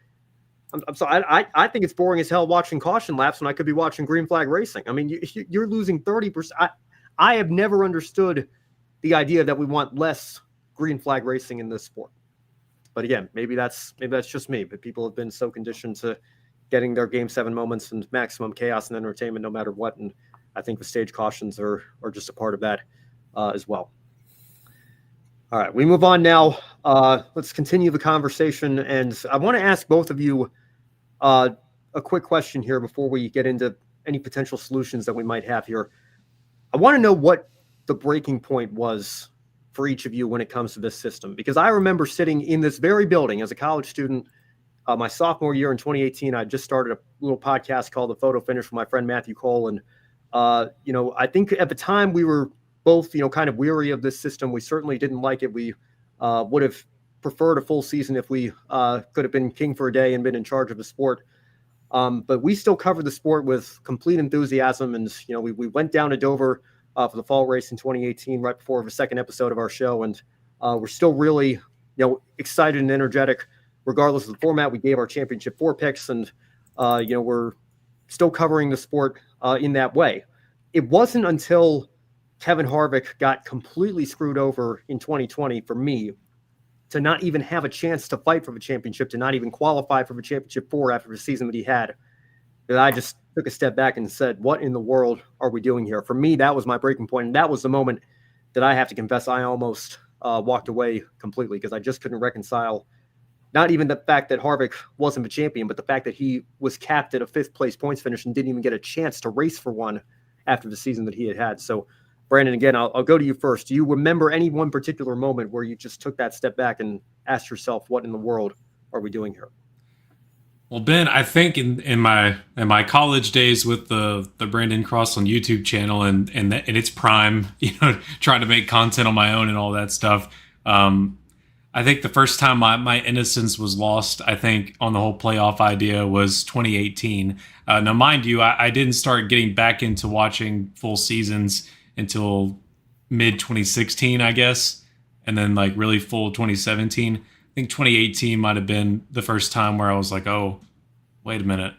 I'm sorry, I think it's boring as hell watching caution laps when I could be watching green flag racing. I mean, you're losing 30%. I have never understood the idea that we want less green flag racing in this sport. But again, maybe that's just me. But people have been so conditioned to getting their Game 7 moments and maximum chaos and entertainment no matter what. And I think the stage cautions are just a part of that as well. All right, we move on now. Let's continue the conversation. And I want to ask both of you a quick question here before we get into any potential solutions that we might have here. I want to know what the breaking point was for each of you when it comes to this system, because I remember sitting in this very building as a college student my sophomore year in 2018. I just started a little podcast called The Photo Finish with my friend Matthew Cole. And, I think at the time we were both, kind of weary of this system. We certainly didn't like it. We would have preferred a full season if we could have been king for a day and been in charge of the sport. But we still covered the sport with complete enthusiasm. And, we went down to Dover for the fall race in 2018, right before the second episode of our show. And we're still really, excited and energetic, regardless of the format. We gave our championship 4 picks and, we're still covering the sport in that way. It wasn't until Kevin Harvick got completely screwed over in 2020 for me to not even have a chance to fight for the championship, to not even qualify for the championship 4 after the season that he had, that I just took a step back and said, what in the world are we doing here? For me, that was my breaking point. And that was the moment that I have to confess I almost walked away completely, because I just couldn't reconcile not even the fact that Harvick wasn't the champion, but the fact that he was capped at a 5th place points finish and didn't even get a chance to race for one after the season that he had. So, Brandon, again, I'll go to you first. Do you remember any one particular moment where you just took that step back and asked yourself, what in the world are we doing here? Well, Ben, I think in my college days with the Brandon Crossland YouTube channel and in its prime, trying to make content on my own and all that stuff, I think the first time my innocence was lost, I think, on the whole playoff idea was 2018. Now, mind you, I didn't start getting back into watching full seasons until mid 2016, I guess, and then like really full 2017. I think 2018 might have been the first time where I was like, oh, wait a minute.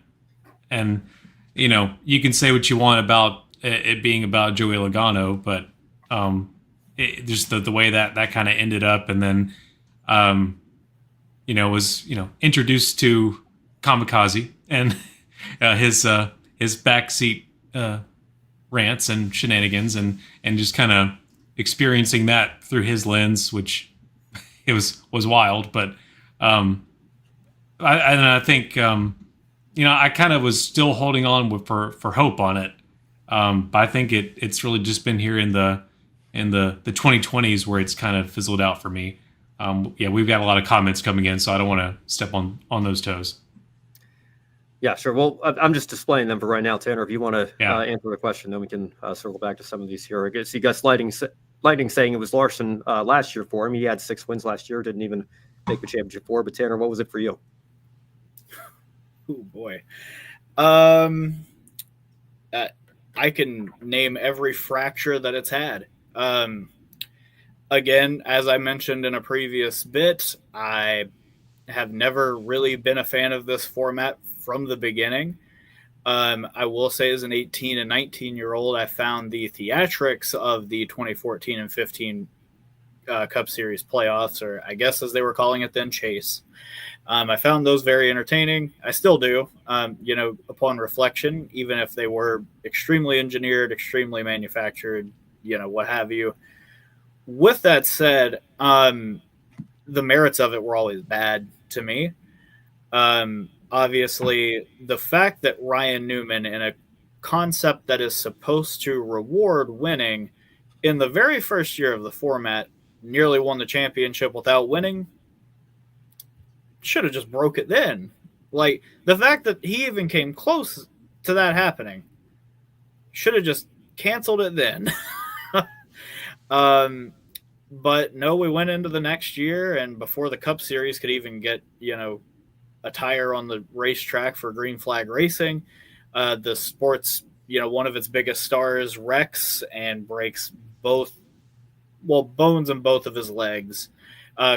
And, you can say what you want about it being about Joey Logano, but just the way that kind of ended up, and then, was, introduced to Kamikaze and his backseat rants and shenanigans, and just kind of experiencing that through his lens, which it was wild. But I think I kind of was still holding on for hope on it. But I think it's really just been here in the 2020s where it's kind of fizzled out for me. We've got a lot of comments coming in, so I don't want to step on those toes. Yeah, sure. Well, I'm just displaying them for right now, Tanner. If you want to answer the question, then we can circle back to some of these here. I guess you got Lightning saying it was Larson last year for him. He had 6 wins last year, didn't even take the championship for. But Tanner, what was it for you? Oh boy. I can name every fracture that it's had. Again, as I mentioned in a previous bit, I have never really been a fan of this format from the beginning. I will say as an 18 and 19-year-old, I found the theatrics of the 2014 and 15 Cup Series playoffs, or I guess as they were calling it then, Chase. I found those very entertaining. I still do, upon reflection, even if they were extremely engineered, extremely manufactured, what have you. With that said, the merits of it were always bad to me. Obviously, the fact that Ryan Newman, in a concept that is supposed to reward winning, in the very first year of the format, nearly won the championship without winning, should have just broke it then. Like, the fact that he even came close to that happening, should have just canceled it then. But no, we went into the next year, and before the Cup Series could even get, a tire on the racetrack for green flag racing, the sport's, one of its biggest stars wrecks and breaks bones in both of his legs,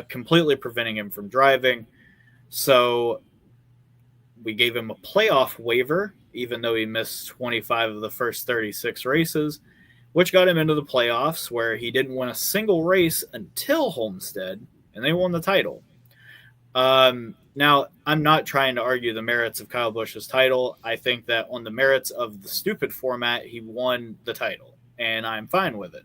completely preventing him from driving. So we gave him a playoff waiver, even though he missed 25 of the first 36 races, which got him into the playoffs, where he didn't win a single race until Homestead, and they won the title. Now, I'm not trying to argue the merits of Kyle Busch's title. I think that on the merits of the stupid format, he won the title, and I'm fine with it.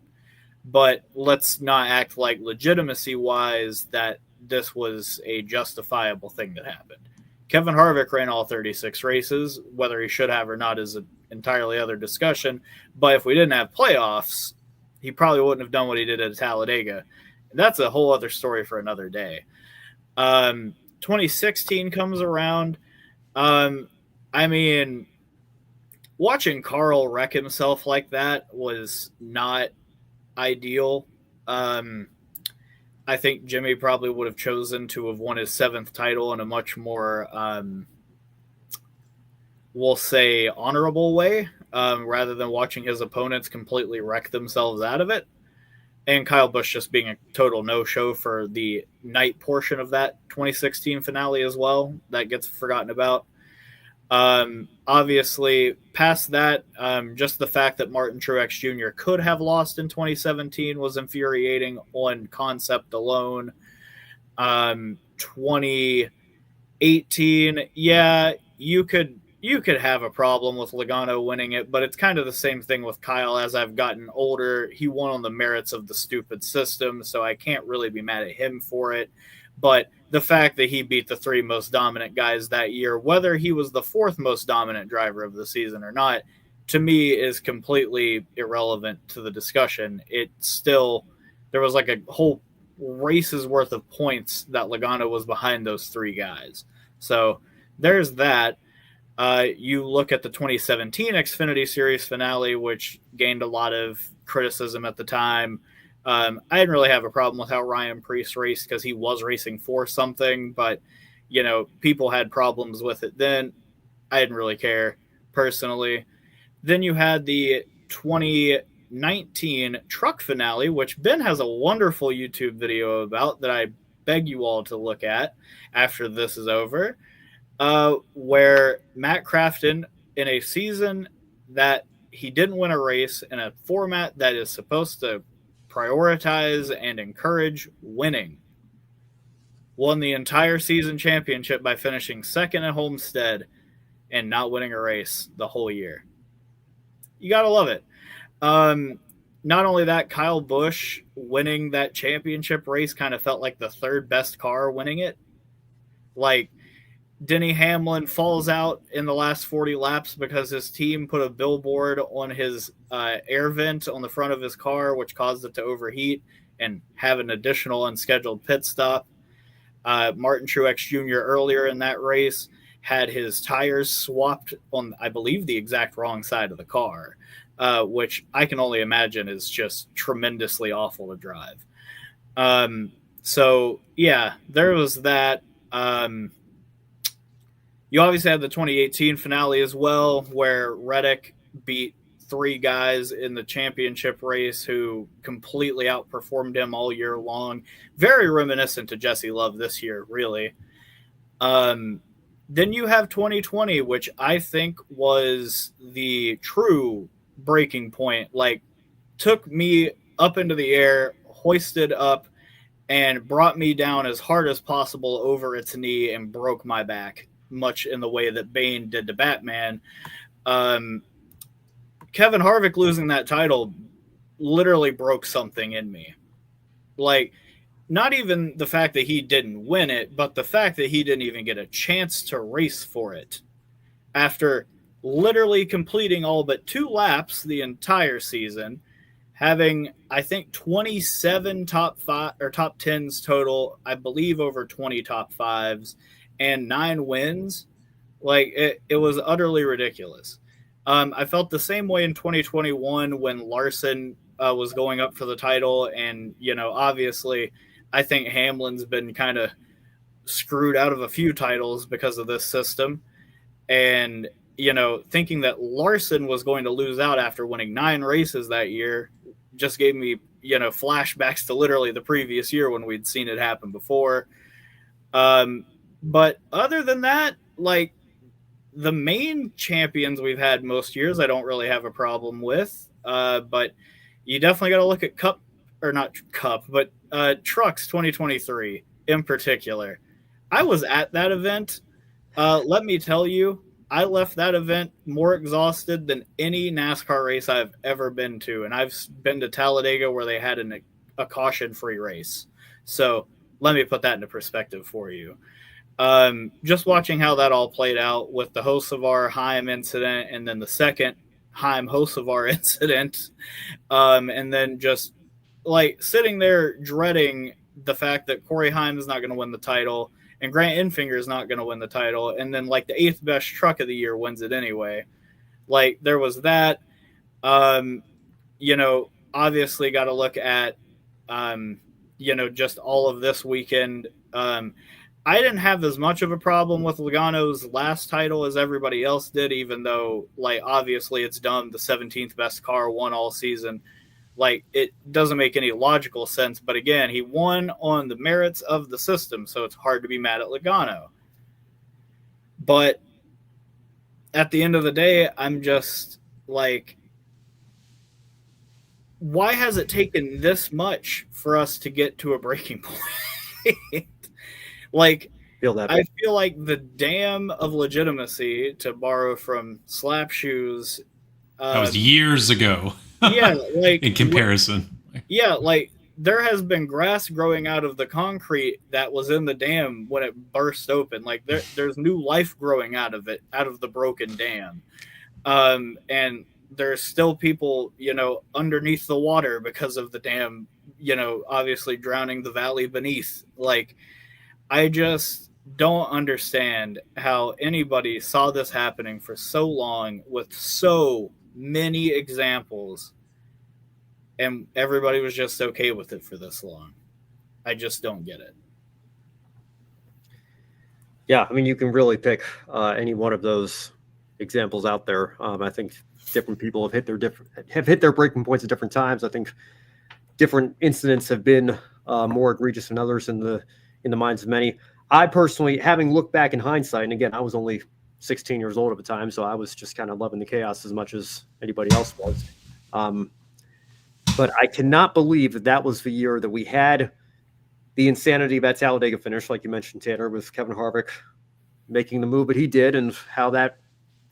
But let's not act like legitimacy-wise that this was a justifiable thing that happened. Kevin Harvick ran all 36 races. Whether he should have or not is an entirely other discussion. But if we didn't have playoffs, he probably wouldn't have done what he did at Talladega. That's a whole other story for another day. 2016 comes around. Watching Carl wreck himself like that was not ideal. I think Jimmy probably would have chosen to have won his 7th title in a much more, we'll say, honorable way, rather than watching his opponents completely wreck themselves out of it. And Kyle Busch just being a total no-show for the night portion of that 2016 finale as well. That gets forgotten about. Obviously, past that, just the fact that Martin Truex Jr. could have lost in 2017 was infuriating on concept alone. 2018, yeah, you could have a problem with Logano winning it, but it's kind of the same thing with Kyle. As I've gotten older, he won on the merits of the stupid system, so I can't really be mad at him for it. But the fact that he beat the 3 most dominant guys that year, whether he was the 4th most dominant driver of the season or not, to me is completely irrelevant to the discussion. It still, there was like a whole race's worth of points that Logano was behind those 3 guys. So there's that. You look at the 2017 Xfinity Series finale, which gained a lot of criticism at the time. I didn't really have a problem with how Ryan Preece raced because he was racing for something, but, people had problems with it then. I didn't really care personally. Then you had the 2019 truck finale, which Ben has a wonderful YouTube video about that I beg you all to look at after this is over, where Matt Crafton, in a season that he didn't win a race, in a format that is supposed to prioritize and encourage winning, won the entire season championship by finishing 2nd at Homestead and not winning a race the whole year. You gotta love it. Not only that, Kyle Busch winning that championship race kind of felt like the 3rd best car winning it. Like, Denny Hamlin falls out in the last 40 laps because his team put a billboard on his air vent on the front of his car, which caused it to overheat and have an additional unscheduled pit stop. Martin Truex Jr. earlier in that race had his tires swapped on, I believe, the exact wrong side of the car, which I can only imagine is just tremendously awful to drive. So yeah, there was that. You obviously had the 2018 finale as well, where Reddick beat 3 guys in the championship race who completely outperformed him all year long. Very reminiscent to Jesse Love this year, really. Then you have 2020, which I think was the true breaking point. Like, took me up into the air, hoisted up, and brought me down as hard as possible over its knee and broke my back, much in the way that Bane did to Batman. Kevin Harvick losing that title literally broke something in me. Like, not even the fact that he didn't win it, but the fact that he didn't even get a chance to race for it. After literally completing all but 2 laps the entire season, having, I think, 27 top 5 or top 10s total, I believe over 20 top 5s, and 9 wins. Like, it was utterly ridiculous. I felt the same way in 2021 when Larson was going up for the title, and, obviously, I think Hamlin's been kind of screwed out of a few titles because of this system. And, thinking that Larson was going to lose out after winning 9 races that year just gave me, flashbacks to literally the previous year when we'd seen it happen before. But other than that, like, the main champions we've had most years, I don't really have a problem with. But you definitely got to look at Trucks 2023 in particular. I was at that event. Let me tell you, I left that event more exhausted than any NASCAR race I've ever been to. And I've been to Talladega where they had a caution-free race. So let me put that into perspective for you. Just watching how that all played out with the Hocevar Heim incident and then the second Heim Hocevar incident. And then just like sitting there dreading the fact that Corey Heim is not going to win the title and Grant Enfinger is not going to win the title. And then like the 8th best truck of the year wins it anyway. Like there was that, obviously got to look at, just all of this weekend. I didn't have as much of a problem with Logano's last title as everybody else did, even though, like, obviously it's dumb. The 17th best car won all season. Like, it doesn't make any logical sense. But again, he won on the merits of the system, so it's hard to be mad at Logano. But at the end of the day, I'm just like, why has it taken this much for us to get to a breaking point? Like, I feel like the dam of legitimacy, to borrow from Slapshoes, that was years ago. Yeah, like in comparison. Yeah, like there has been grass growing out of the concrete that was in the dam when it burst open. Like there's new life growing out of it, out of the broken dam. And there's still people, underneath the water because of the dam, obviously drowning the valley beneath. Like, I just don't understand how anybody saw this happening for so long with so many examples and everybody was just okay with it for this long. I just don't get it. Yeah, I mean, you can really pick any one of those examples out there. I think different people have hit their breaking points at different times. I think different incidents have been more egregious than others in the minds of many. I personally, having looked back in hindsight, and again, I was only 16 years old at the time, so I was just kind of loving the chaos as much as anybody else was. But I cannot believe that was the year that we had the insanity of that Talladega finish, like you mentioned, Tanner, with Kevin Harvick making the move, but he did, and how that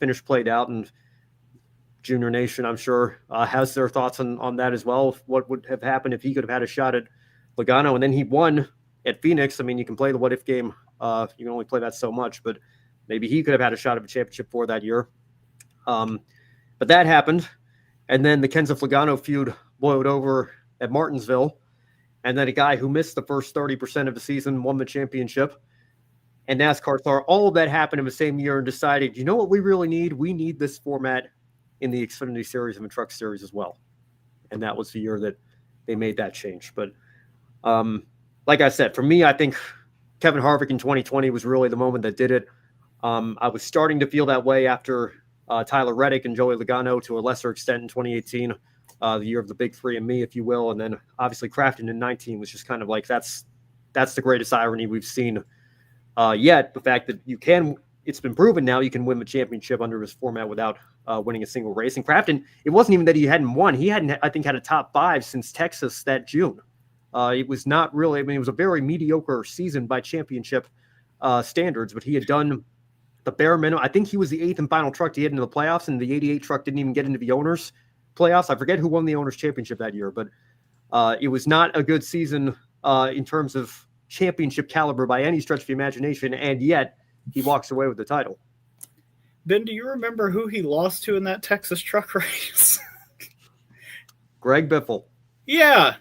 finish played out. And Junior Nation, I'm sure, has their thoughts on that as well. What would have happened if he could have had a shot at Logano, and then he won at Phoenix. I mean, you can play the what-if game. You can only play that so much, but maybe he could have had a shot at a championship for that year. But that happened, and then the Kenseth Logano feud boiled over at Martinsville, and then a guy who missed the first 30% of the season won the championship. And NASCAR saw all of that happen in the same year and decided, you know what we really need? We need this format in the Xfinity Series and the Truck Series as well. And that was the year that they made that change. But like I said, for me, I think Kevin Harvick in 2020 was really the moment that did it. I was starting to feel that way after Tyler Reddick and Joey Logano to a lesser extent in 2018, the year of the big three and me, if you will. And then obviously Craftsman in 19 was just kind of like, that's the greatest irony we've seen yet. The fact that it's been proven now you can win the championship under this format without winning a single race. And Craftsman, it wasn't even that he hadn't won. He hadn't, I think, had a top 5 since Texas that June. It was not really, it was a very mediocre season by championship standards, but he had done the bare minimum. I think he was the 8th and final truck to get into the playoffs, and the 88 truck didn't even get into the owners' playoffs. I forget who won the owners' championship that year, but it was not a good season in terms of championship caliber by any stretch of the imagination, and yet he walks away with the title. Ben, do you remember who he lost to in that Texas truck race? Greg Biffle. Yeah.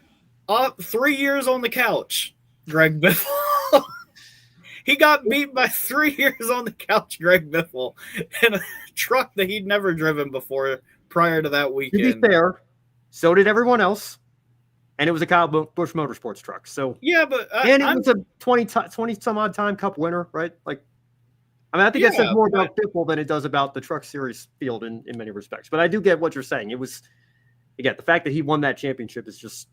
3 years on the couch, Greg Biffle. He got beat by 3 years on the couch, Greg Biffle, in a truck that he'd never driven before prior to that weekend. To be fair, so did everyone else, and it was a Kyle Busch Motorsports truck. So yeah, but it was a 20 some odd time Cup winner, right? Like, I mean, I think that says more about Biffle than it does about the Truck Series field in many respects. But I do get what you're saying. It was, again, the fact that he won that championship is just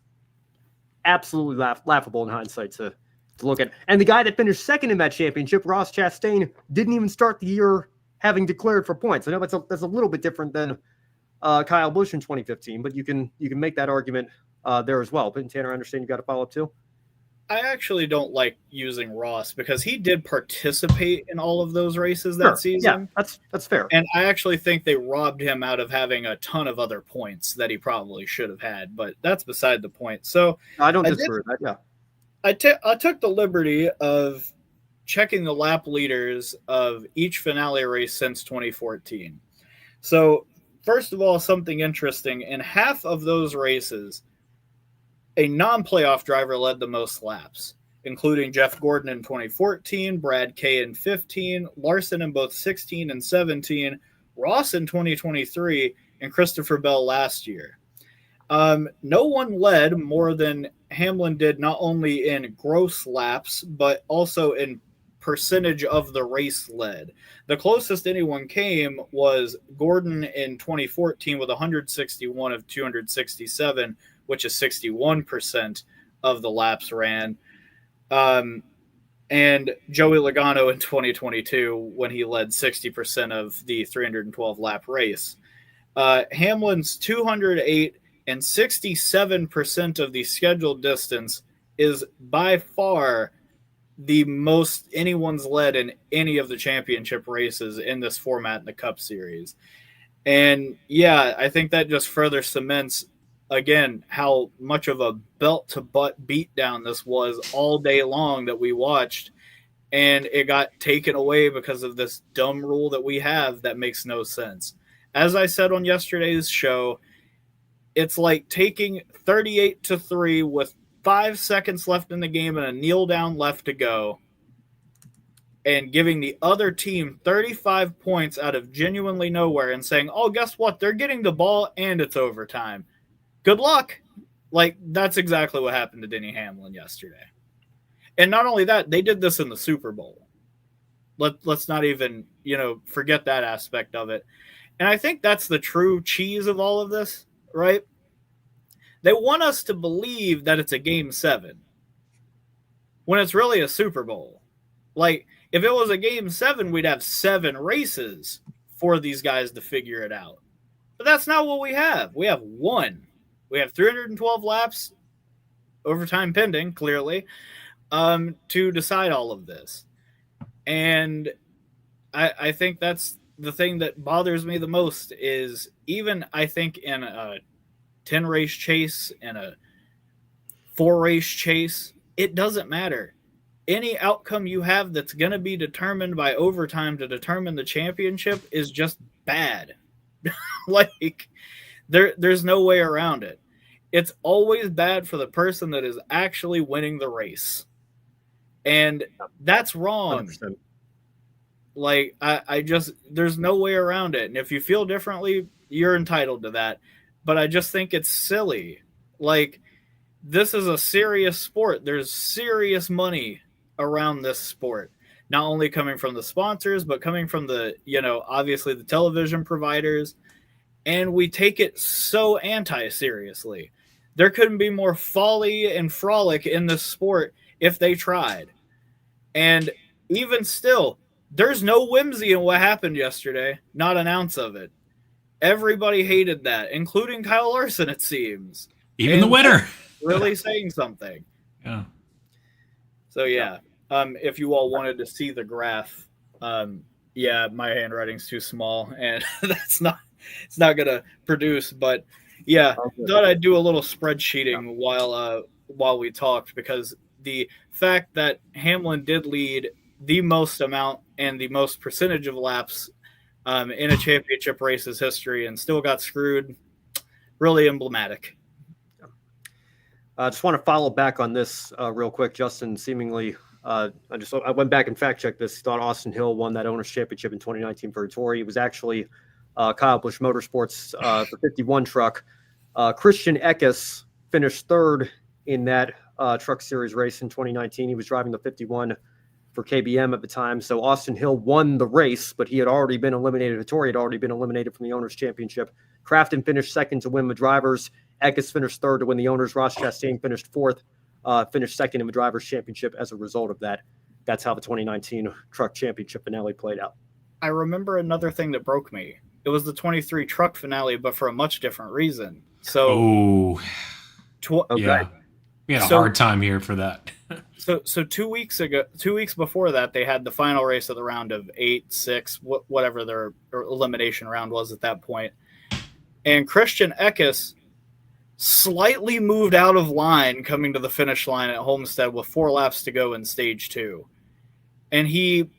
absolutely laughable in hindsight to look at. And the guy that finished second in that championship, Ross Chastain, didn't even start the year having declared for points. I know that's a little bit different than Kyle Busch in 2015, but you can make that argument there as well. But Tanner, I understand you got to follow up too. I actually don't like using Ross because he did participate in all of those races that season. Yeah, that's fair. And I actually think they robbed him out of having a ton of other points that he probably should have had, but that's beside the point. So I don't disagree with that. Yeah. I took the liberty of checking the lap leaders of each finale race since 2014. So first of all, something interesting, in half of those races, a non-playoff driver led the most laps, including Jeff Gordon in 2014, Brad Kay in 15, Larson in both 16 and 17, Ross in 2023, and Christopher Bell last year. No one led more than Hamlin did, not only in gross laps, but also in percentage of the race led. The closest anyone came was Gordon in 2014 with 161 of 267, which is 61% of the laps ran. And Joey Logano in 2022 when he led 60% of the 312 lap race. Hamlin's 208 and 67% of the scheduled distance is by far the most anyone's led in any of the championship races in this format in the Cup Series. And yeah, I think that just further cements again how much of a belt to butt beatdown this was all day long that we watched, and it got taken away because of this dumb rule that we have that makes no sense. As I said on yesterday's show, it's like taking 38-3 with 5 seconds left in the game and a kneel down left to go and giving the other team 35 points out of genuinely nowhere and saying, oh, guess what? They're getting the ball and it's overtime. Good luck. Like, that's exactly what happened to Denny Hamlin yesterday. And not only that, they did this in the Super Bowl. Let's not even, forget that aspect of it. And I think that's the true cheese of all of this, right? They want us to believe that it's a Game 7 when it's really a Super Bowl. Like, if it was a Game 7, we'd have 7 races for these guys to figure it out. But that's not what we have. We have 1. We have 312 laps, overtime pending, clearly, to decide all of this. And I think that's the thing that bothers me the most is even, I think, in a 10-race chase and a 4-race chase, it doesn't matter. Any outcome you have that's going to be determined by overtime to determine the championship is just bad. Like, there's no way around it. It's always bad for the person that is actually winning the race. And that's wrong. 100%. Like, I just, there's no way around it. And if you feel differently, you're entitled to that. But I just think it's silly. Like, this is a serious sport. There's serious money around this sport, not only coming from the sponsors, but coming from the, obviously the television providers. And we take it so anti-seriously. There couldn't be more folly and frolic in this sport if they tried. And even still, there's no whimsy in what happened yesterday. Not an ounce of it. Everybody hated that, including Kyle Larson, it seems. Even the winner. Really saying something. Yeah. So, yeah. If you all wanted to see the graph, yeah, my handwriting's too small, and it's not going to produce. But, yeah, thought I'd do a little spreadsheeting while we talked, because the fact that Hamlin did lead the most amount and the most percentage of laps in a championship race's history and still got screwed, really emblematic. I just want to follow back on this real quick. Justin seemingly, I went back and fact checked this. Thought Austin Hill won that Owners' Championship in 2019 for Tory. It was actually Kyle Busch Motorsports, the 51 truck. Christian Eckes finished third in that Truck Series race in 2019. He was driving the 51 for KBM at the time. So Austin Hill won the race, but he had already been eliminated. Tory had already been eliminated from the Owners' Championship. Craftsman finished second to win the drivers. Eckes finished third to win the Owners. Ross Chastain finished fourth, finished second in the Drivers' Championship as a result of that. That's how the 2019 Truck Championship finale played out. I remember another thing that broke me. It was the 23 Truck finale, but for a much different reason. So, yeah, we had a hard time here for that. So 2 weeks before that, they had the final race of the round of 8, 6, whatever their elimination round was at that point. And Christian Eckes slightly moved out of line coming to the finish line at Homestead with 4 laps to go in stage 2. And he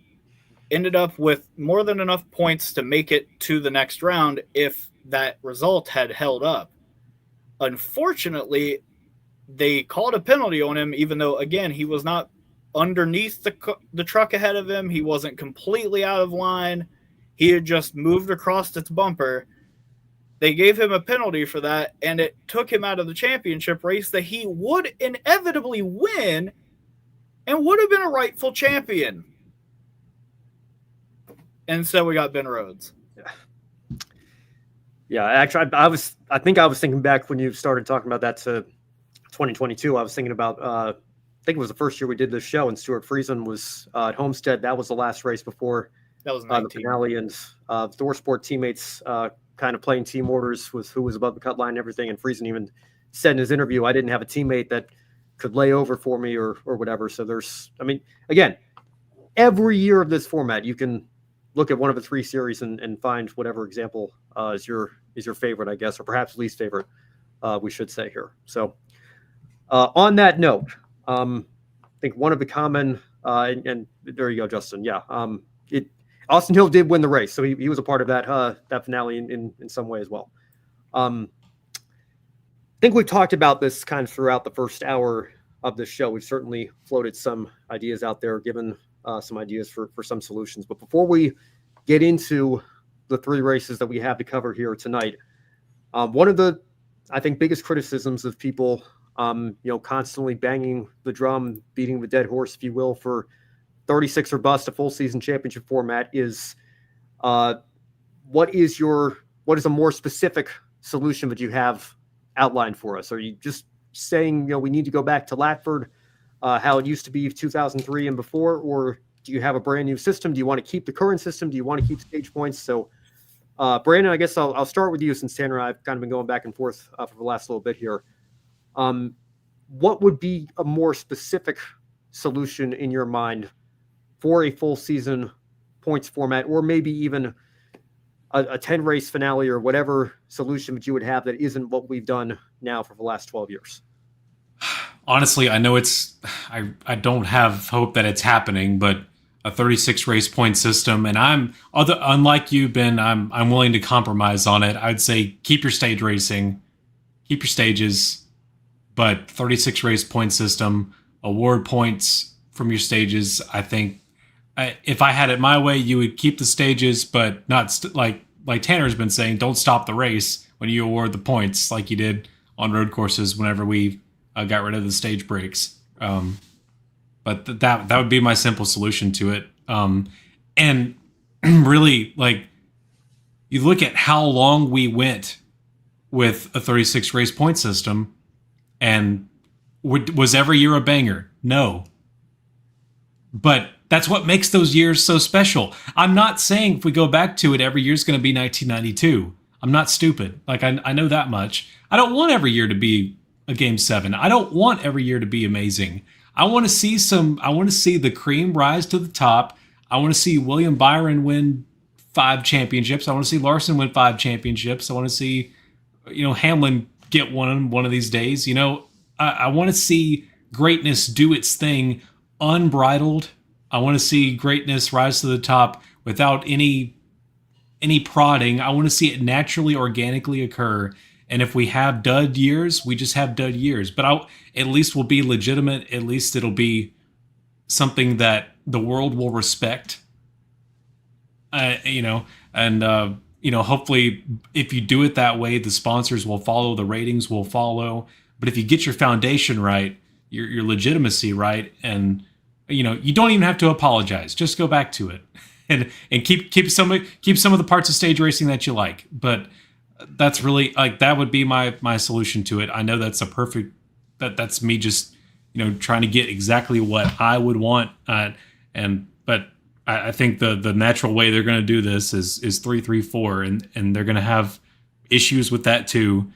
ended up with more than enough points to make it to the next round if that result had held up. Unfortunately, they called a penalty on him, even though, again, he was not underneath the truck ahead of him. He wasn't completely out of line. He had just moved across its bumper. They gave him a penalty for that, and it took him out of the championship race that he would inevitably win and would have been a rightful champion. And so we got Ben Rhodes. Yeah, actually, I think I was thinking back when you started talking about that to 2022. I was thinking about, I think it was the first year we did this show, and Stuart Friesen was at Homestead. That was the last race before that was the finale, and ThorSport teammates kind of playing team orders with who was above the cut line and everything. And Friesen even said in his interview, I didn't have a teammate that could lay over for me or whatever. So again, every year of this format, you can look at one of the 3 series and find whatever example is your favorite, I guess, or perhaps least favorite, we should say here. So on that note, I think one of the common, and there you go, Justin. Yeah. Austin Hill did win the race, so he was a part of that finale in some way as well. I think we've talked about this kind of throughout the first hour of this show. We've certainly floated some ideas out there, given some ideas for some solutions. But before we get into the 3 races that we have to cover here tonight, one of the, I think, biggest criticisms of people, constantly banging the drum, beating the dead horse, if you will, for 36 or bust, a full season championship format is, what is a more specific solution that you have outlined for us? Are you just saying, we need to go back to Latford, how it used to be 2003 and before, or do you have a brand new system? Do you want to keep the current system? Do you want to keep stage points? So, Brandon, I guess I'll start with you, since Tanner and I have kind of been going back and forth for the last little bit here. What would be a more specific solution in your mind for a full season points format, or maybe even a 10 race finale, or whatever solution that you would have that isn't what we've done now for the last 12 years? Honestly, I know I don't have hope that it's happening, but a 36 race point system, and unlike you, Ben, I'm willing to compromise on it. I'd say keep your stage racing, keep your stages, but 36 race point system, award points from your stages. I think if I had it my way, you would keep the stages, but not like Tanner's been saying, don't stop the race when you award the points like you did on road courses whenever we got rid of the stage breaks. But that would be my simple solution to it. And really, like, you look at how long we went with a 36 race point system, and was every year a banger? No. But that's what makes those years so special. I'm not saying if we go back to it, every year's going to be 1992. I'm not stupid. Like, I know that much. I don't want every year to be a Game 7. I don't want every year to be amazing. I want to see the cream rise to the top. I want to see William Byron win 5 championships. I want to see Larson win 5 championships. I want to see, Hamlin get one of these days. I want to see greatness do its thing unbridled. I want to see greatness rise to the top without any prodding. I want to see it naturally, organically occur. And if we have dud years, we just have dud years. But at least we'll be legitimate. At least it'll be something that the world will respect. Hopefully if you do it that way, the sponsors will follow, the ratings will follow. But if you get your foundation right, your legitimacy right, and you don't even have to apologize. Just go back to it and keep some of the parts of stage racing that you like. But that's really, like, that would be my solution to it. I know that's that's me just trying to get exactly what I would want. But I think the natural way they're going to do this is 3-3-4, and they're going to have issues with that too.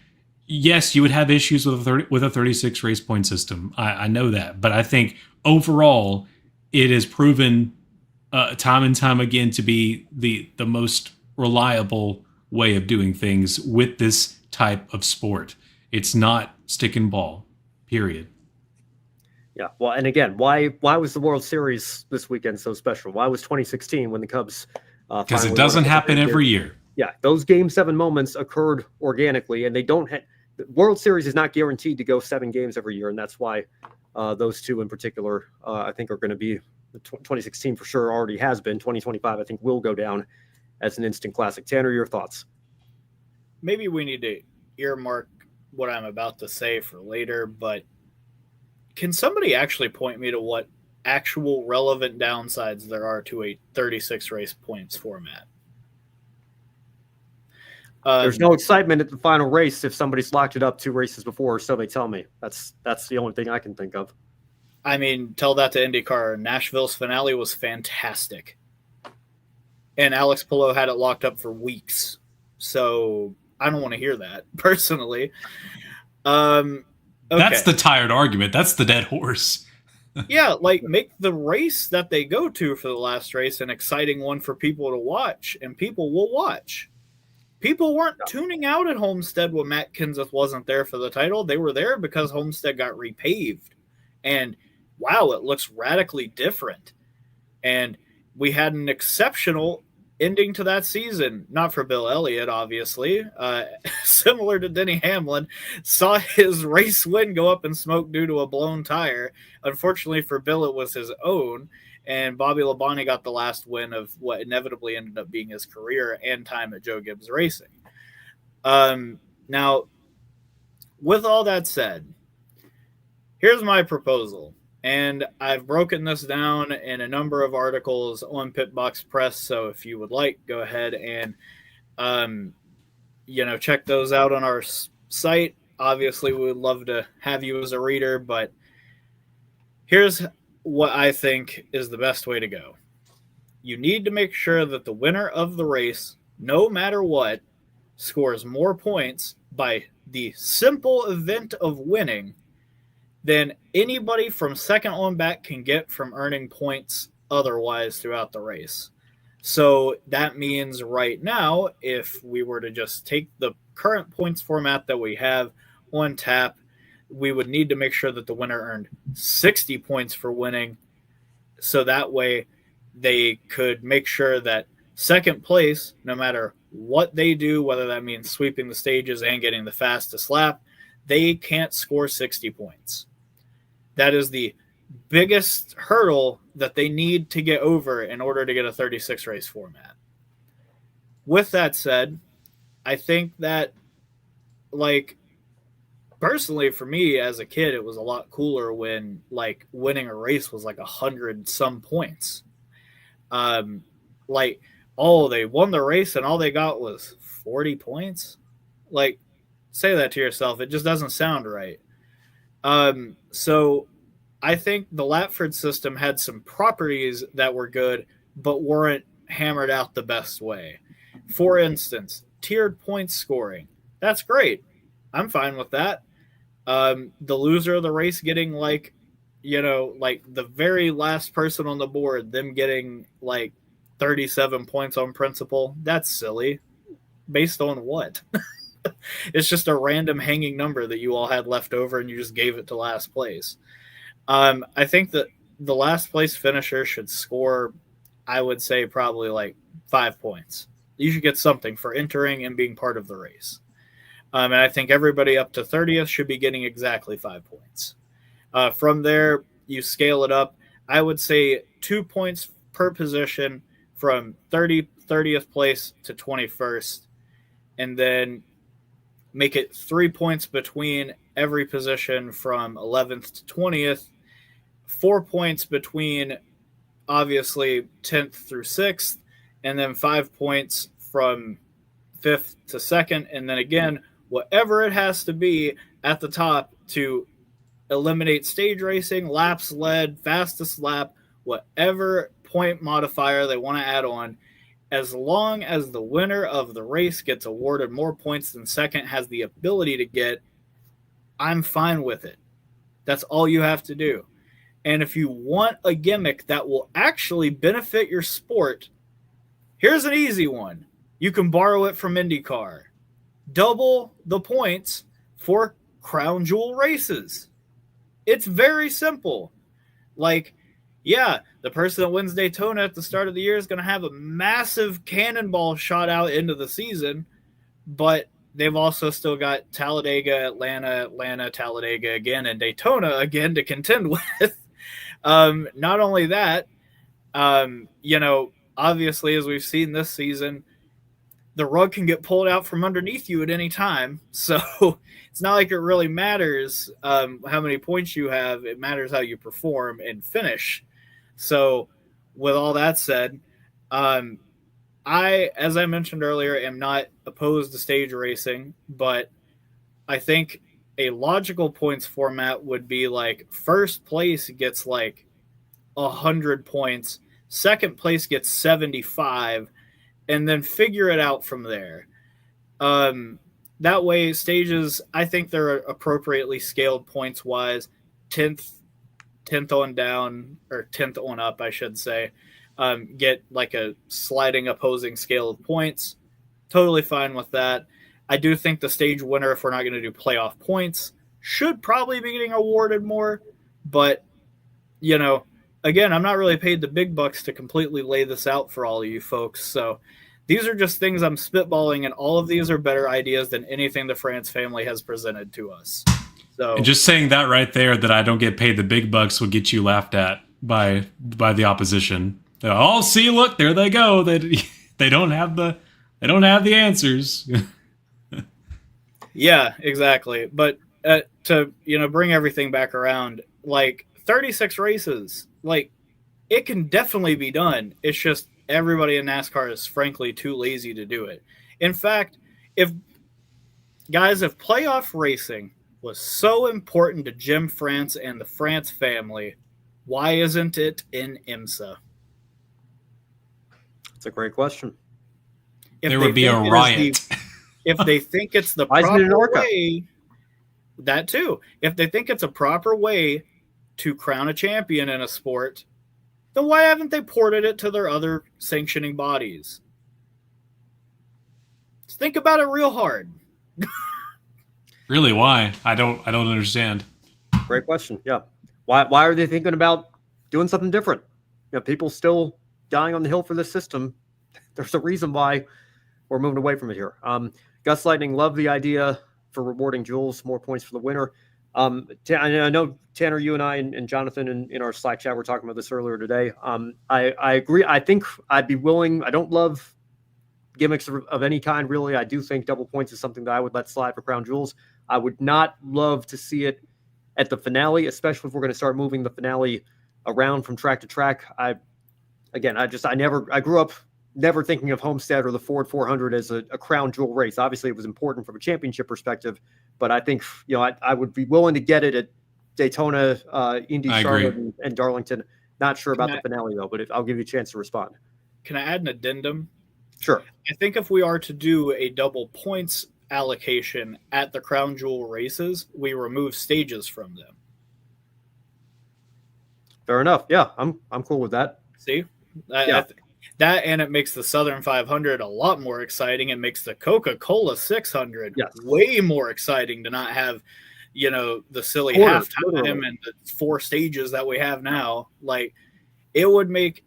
Yes, you would have issues with a 36 race point system. I know that, but I think overall it is proven time and time again to be the most reliable way of doing things with this type of sport. It's not stick and ball, period. Yeah. Well, and again, why was the World Series this weekend so special? Why was 2016 when the Cubs because it doesn't happen every year. Yeah, those Game 7 moments occurred organically, and they don't have. The World Series is not guaranteed to go 7 games every year, and that's why those two in particular, I think, are going to be. 2016 for sure already has been. 2025, I think, will go down as an instant classic. Tanner, your thoughts? Maybe we need to earmark what I'm about to say for later, but can somebody actually point me to what actual relevant downsides there are to a 36 race points format? There's no excitement at the final race if somebody's locked it up 2 races before, so they tell me. That's the only thing I can think of. I mean, tell that to IndyCar. Nashville's finale was fantastic. And Alex Palou had it locked up for weeks. So I don't want to hear that, personally. Okay. That's the tired argument. That's the dead horse. Yeah, like, make the race that they go to for the last race an exciting one for people to watch, and people will watch. People weren't tuning out at Homestead when Matt Kenseth wasn't there for the title. They were there because Homestead got repaved. And wow, it looks radically different. And we had an exceptional ending to that season. Not for Bill Elliott, obviously. Similar to Denny Hamlin, saw his race win go up in smoke due to a blown tire. Unfortunately for Bill, it was his own. And Bobby Labonte got the last win of what inevitably ended up being his career and time at Joe Gibbs Racing. Now, with all that said, here's my proposal. And I've broken this down in a number of articles on Pitbox Press. So if you would like, go ahead and, check those out on our site. Obviously, we would love to have you as a reader, but here's what I think is the best way to go. You need to make sure that the winner of the race, no matter what, scores more points by the simple event of winning than anybody from second on back can get from earning points otherwise throughout the race. So that means right now, if we were to just take the current points format that we have on tap, we would need to make sure that the winner earned 60 points for winning. So that way they could make sure that second place, no matter what they do, whether that means sweeping the stages and getting the fastest lap, they can't score 60 points. That is the biggest hurdle that they need to get over in order to get a 36 race format. With that said, I think that, personally, for me as a kid, it was a lot cooler when like winning a race was like 100 some points. Like, oh, they won the race and all they got was 40 points. Like, say that to yourself. It just doesn't sound right. So I think the Latford system had some properties that were good, but weren't hammered out the best way. For instance, tiered points scoring. That's great. I'm fine with that. The loser of the race getting like the very last person on the board, them getting like 37 points on principle. That's silly. Based on what? It's just a random hanging number that you all had left over and you just gave it to last place. I think that the last place finisher should score, I would say, probably like 5 points. You should get something for entering and being part of the race. And I think everybody up to 30th should be getting exactly 5 points. From there, you scale it up. I would say 2 points per position from 30th place to 21st. And then make it 3 points between every position from 11th to 20th. 4 points between, obviously, 10th through 6th. And then 5 points from 5th to 2nd. And then again, whatever it has to be at the top to eliminate stage racing, laps led, fastest lap, whatever point modifier they want to add on, as long as the winner of the race gets awarded more points than second has the ability to get, I'm fine with it. That's all you have to do. And if you want a gimmick that will actually benefit your sport, here's an easy one. You can borrow it from IndyCar. Double the points for crown jewel races. It's very simple. Like, yeah, the person that wins Daytona at the start of the year is going to have a massive cannonball shot out into the season, but they've also still got Talladega, Atlanta, Talladega again, and Daytona again to contend with. Not only that, obviously, as we've seen this season, the rug can get pulled out from underneath you at any time. So it's not like it really matters how many points you have. It matters how you perform and finish. So with all that said, I, as I mentioned earlier, am not opposed to stage racing, but I think a logical points format would be like first place gets like 100 points, second place gets 75, and then figure it out from there. That way, stages, I think they're appropriately scaled points-wise. 10th on down, or 10th on up, I should say. Get like a sliding opposing scale of points. Totally fine with that. I do think the stage winner, if we're not going to do playoff points, should probably be getting awarded more. But, again, I'm not really paid the big bucks to completely lay this out for all of you folks. So these are just things I'm spitballing, and all of these are better ideas than anything the France family has presented to us. So, and just saying that right there, that I don't get paid the big bucks, will get you laughed at by the opposition. Oh, see, look, there they go. They don't have the answers. Yeah, exactly. But to bring everything back around, like 36 races, like it can definitely be done. It's just everybody in NASCAR is frankly too lazy to do it. In fact, if playoff racing was so important to Jim France and the France family, why isn't it in IMSA? That's a great question. There would be a riot. If they think it's the Why isn't it in proper ARCA? way, that too. If they think it's a proper way to crown a champion in a sport, then why haven't they ported it to their other sanctioning bodies? Just think about it real hard. Really, why? I don't understand. Great question. Yeah. Why are they thinking about doing something different? People still dying on the hill for this system. There's a reason why we're moving away from it here. Gus Lightning, love the idea for rewarding Jules, more points for the winner. I know, Tanner, you and I and Jonathan in our Slack chat were talking about this earlier today. I agree. I think I'd be willing. I don't love gimmicks of any kind, really. I do think double points is something that I would let slide for crown jewels. I would not love to see it at the finale, especially if we're going to start moving the finale around from track to track. I grew up never thinking of Homestead or the Ford 400 as a crown jewel race. Obviously, it was important from a championship perspective, but I think, I would be willing to get it at Daytona, Indy, Charlotte, and Darlington. Not sure about the finale, though, but I'll give you a chance to respond. Can I add an addendum? Sure. I think if we are to do a double points allocation at the crown jewel races, we remove stages from them. Fair enough. Yeah, I'm cool with that. See? That, and it makes the Southern 500 a lot more exciting. It makes the Coca-Cola 600 way more exciting to not have, the silly halftime and the 4 stages that we have now. Like, it would make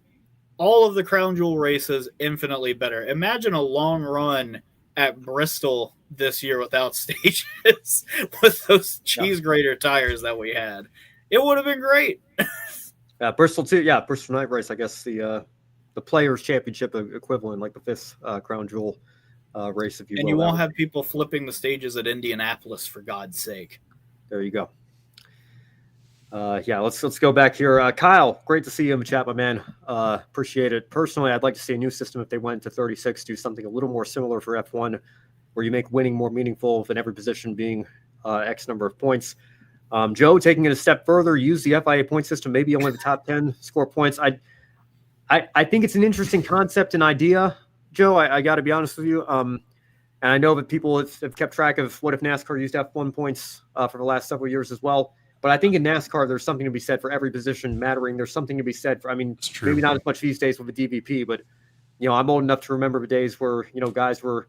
all of the crown jewel races infinitely better. Imagine a long run at Bristol this year without stages with those cheese grater tires that we had. It would have been great. Bristol too. Yeah, Bristol Night Race. I guess the Players Championship equivalent, like the 5th crown jewel race, if you will. And you won't have people flipping the stages at Indianapolis, for God's sake. There you go. Let's go back here. Kyle, great to see you in the chat, my man. Appreciate it. Personally, I'd like to see a new system if they went to 36, do something a little more similar for F1, where you make winning more meaningful than every position being X number of points. Joe, taking it a step further, use the FIA point system, maybe only the top 10 score points. I think it's an interesting concept and idea, Joe. I got to be honest with you. And I know that people have kept track of what if NASCAR used F1 points for the last several years as well. But I think in NASCAR, there's something to be said for every position mattering. There's something to be said for, maybe not as much these days with the DVP, but, I'm old enough to remember the days where, guys were,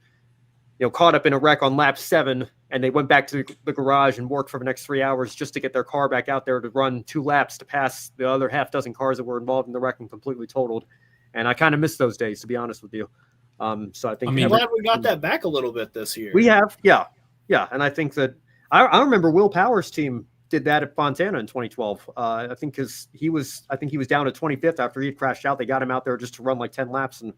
caught up in a wreck on lap 7 and they went back to the garage and worked for the next 3 hours just to get their car back out there to run 2 laps to pass the other half dozen cars that were involved in the wreck and completely totaled. And I kind of miss those days, to be honest with you. So I think I'm glad we got that back a little bit this year. We have, yeah. And I think that I remember Will Power's team did that at Fontana in 2012. I think he was down at 25th after he had crashed out. They got him out there just to run like 10 laps and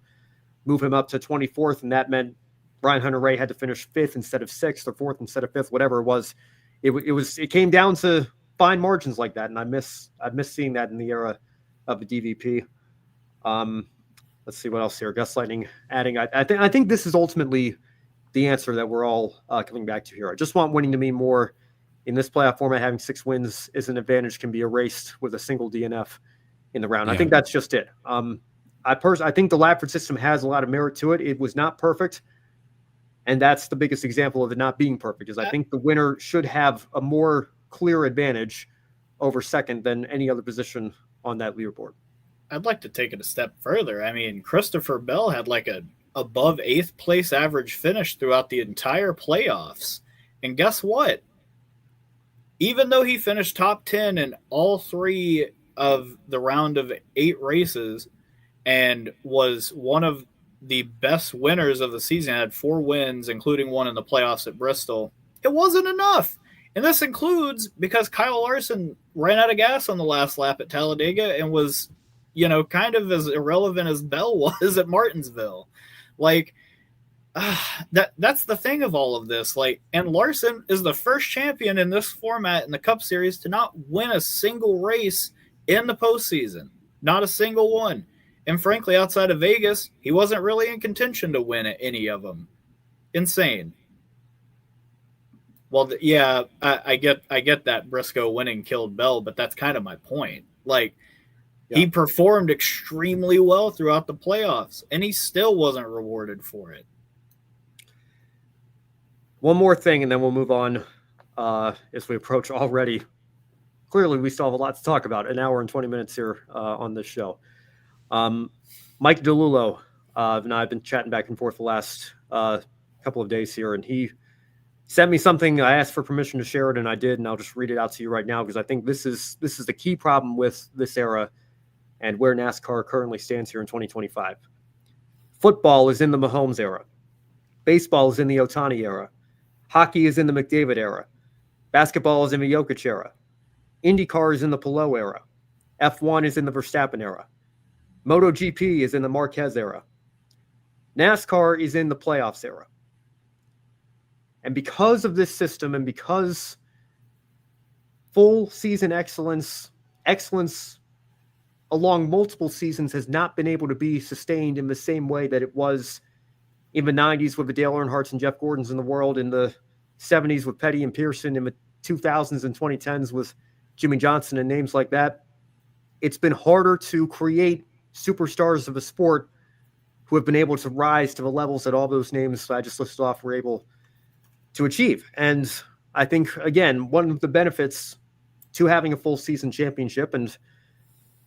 move him up to 24th, and that meant Brian Hunter-Reay had to finish 5th instead of 6th or 4th instead of 5th, whatever it was. It came down to fine margins like that, and I miss seeing that in the era of the DVP. Let's see what else here. Gus Lightning adding. I think this is ultimately the answer that we're all coming back to here. I just want winning to mean more. In this playoff format, having 6 wins is an advantage, can be erased with a single DNF in the round. Yeah. I think that's just it. I think the Ladford system has a lot of merit to it. It was not perfect, and that's the biggest example of it not being perfect, is I think the winner should have a more clear advantage over second than any other position on that leaderboard. I'd like to take it a step further. Christopher Bell had like a above 8th place average finish throughout the entire playoffs. And guess what? Even though he finished top 10 in all 3 of the round of 8 races and was one of the best winners of the season, had 4 wins, including one in the playoffs at Bristol, it wasn't enough. And this includes because Kyle Larson ran out of gas on the last lap at Talladega and was, kind of as irrelevant as Bell was at Martinsville. That's the thing of all of this. And Larson is the first champion in this format in the Cup Series to not win a single race in the postseason. Not a single one. And frankly, outside of Vegas, he wasn't really in contention to win at any of them. Insane. Well, yeah, I get that Briscoe winning killed Bell, but that's kind of my point. He performed extremely well throughout the playoffs, and he still wasn't rewarded for it. One more thing, and then we'll move on as we approach already. Clearly, we still have a lot to talk about. An hour and 20 minutes here on this show. Mike DeLulo and I have been chatting back and forth the last couple of days here, and he sent me something. I asked for permission to share it, and I did, and I'll just read it out to you right now because I think this is the key problem with this era and where NASCAR currently stands here in 2025. Football is in the Mahomes era. Baseball is in the Ohtani era. Hockey is in the McDavid era. Basketball is in the Jokic era. IndyCar is in the Palou era. F1 is in the Verstappen era. MotoGP is in the Marquez era. NASCAR is in the playoffs era. And because of this system and because full season excellence along multiple seasons has not been able to be sustained in the same way that it was in the 90s with the Dale Earnhardts and Jeff Gordons in the world, in the 70s with Petty and Pearson, in the 2000s and 2010s with Jimmy Johnson and names like that. It's been harder to create superstars of a sport who have been able to rise to the levels that all those names I just listed off were able to achieve. And I think, again, one of the benefits to having a full season championship and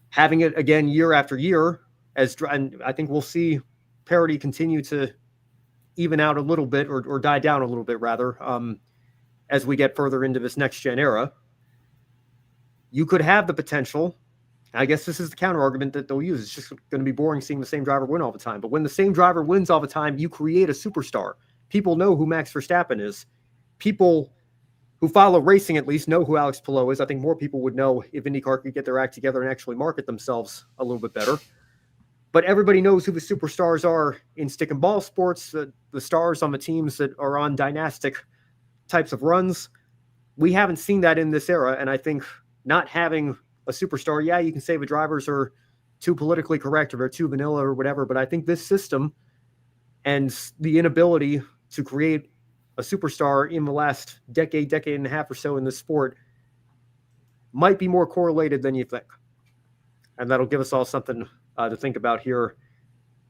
having it again year after year, and I think we'll see parity continue to even out a little bit or die down a little bit rather, as we get further into this next gen era. You could have the potential. I guess this is the counter argument that they'll use. It's just going to be boring seeing the same driver win all the time. But when the same driver wins all the time, you create a superstar. People know who Max Verstappen is. People who follow racing at least know who Alex Palou is. I think more people would know if IndyCar could get their act together and actually market themselves a little bit better. But everybody knows who the superstars are in stick and ball sports, the stars on the teams that are on dynastic types of runs. We haven't seen that in this era. And I think not having a superstar, yeah, you can say the drivers are too politically correct or they're too vanilla or whatever, but I think this system and the inability to create a superstar in the last decade and a half or so in this sport might be more correlated than you think. And that'll give us all something to think about here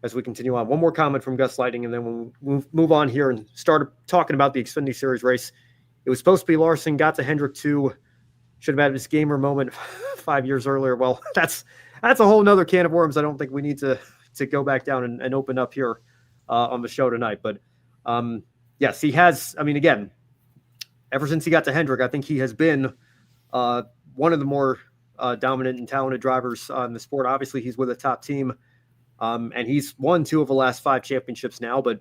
as we continue on. One more comment from Gus Lighting, and then we'll move on here and start talking about the Xfinity Series race. It was supposed to be Larson, got to Hendrick 2, should have had this gamer moment 5 years earlier. Well, that's a whole nother can of worms I don't think we need to go back down and open up here on the show tonight. But yes, he has, I mean, again, ever since he got to Hendrick, I think he has been one of the more dominant and talented drivers in the sport. Obviously, he's with a top team, and he's won 2 of the last 5 championships now. But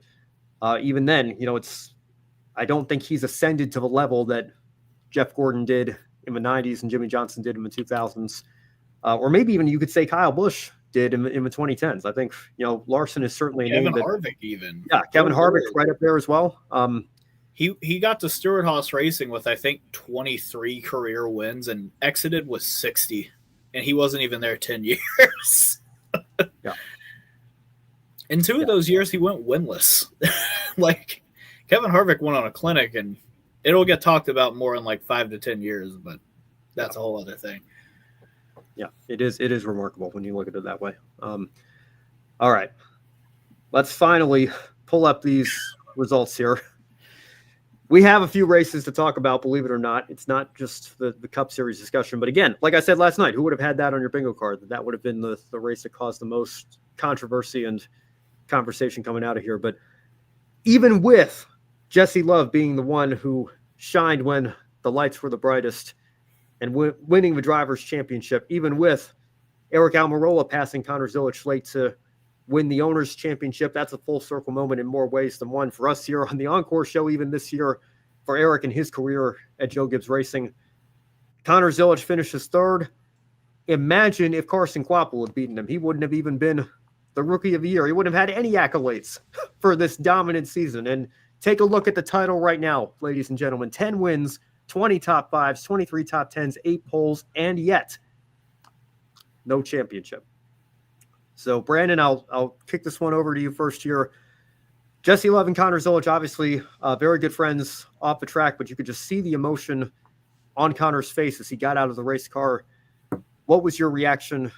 even then, I don't think he's ascended to the level that Jeff Gordon did in the 90s and Jimmy Johnson did in the 2000s, or maybe even you could say Kyle Busch did in the 2010s. I think Larson is certainly a name. Kevin Harvick even. Yeah, Kevin Harvick right up there as well. He got to Stewart-Haas Racing with, I think, 23 career wins and exited with 60. And he wasn't even there 10 years. Yeah. In 2 of those years, he went winless. Like, Kevin Harvick went on a clinic, and it'll get talked about more in like 5 to 10 years, but that's a whole other thing. Yeah, it is remarkable when you look at it that way. All right. Let's finally pull up these results here. We have a few races to talk about, believe it or not. It's not just the Cup Series discussion. But again, like I said last night, who would have had that on your bingo card? That would have been the race that caused the most controversy and conversation coming out of here. But even with Jesse Love being the one who shined when the lights were the brightest and winning the Drivers' Championship, even with Aric Almirola passing Connor Zilisch late to win the Owners' Championship, that's a full circle moment in more ways than one for us here on the Encore show, even this year for Aric and his career at Joe Gibbs Racing. Connor Zilisch finishes 3rd. Imagine if Carson Kvapil had beaten him. He wouldn't have even been the Rookie of the Year. He wouldn't have had any accolades for this dominant season. And take a look at the title right now, ladies and gentlemen. 10 wins, 20 top 5s, 23 top 10s, 8 poles, and yet no championship. So, Brandon, I'll kick this one over to you first here. Jesse Love and Connor Zilisch, obviously very good friends off the track, but you could just see the emotion on Connor's face as he got out of the race car. What was your reaction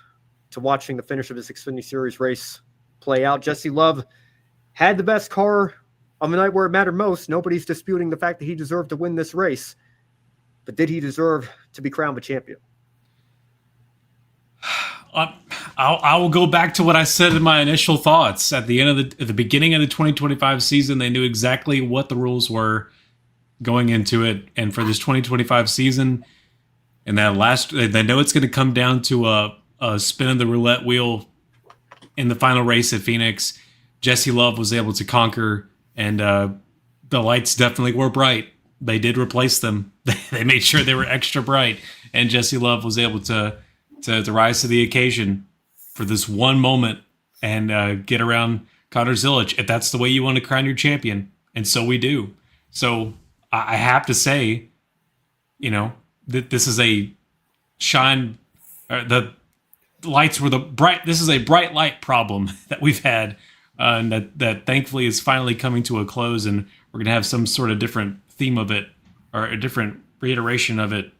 to watching the finish of his Xfinity Series race play out? Jesse Love had the best car on the night where it mattered most. Nobody's disputing the fact that he deserved to win this race. But did he deserve to be crowned the champion? I will go back to what I said in my initial thoughts at the beginning of the 2025 season. They knew exactly what the rules were going into it, and for this 2025 season, and they know it's going to come down to a spin of the roulette wheel in the final race at Phoenix. Jesse Love was able to conquer, and the lights definitely were bright. They did replace them. They made sure they were extra bright, and Jesse Love was able to rise to the occasion for this one moment and get around Connor Zilisch, if that's the way you want to crown your champion. And so we do. So I have to say, that this is a shine. The lights were this is a bright light problem that we've had, and that thankfully is finally coming to a close, and we're going to have some sort of different theme of it, or a different reiteration of it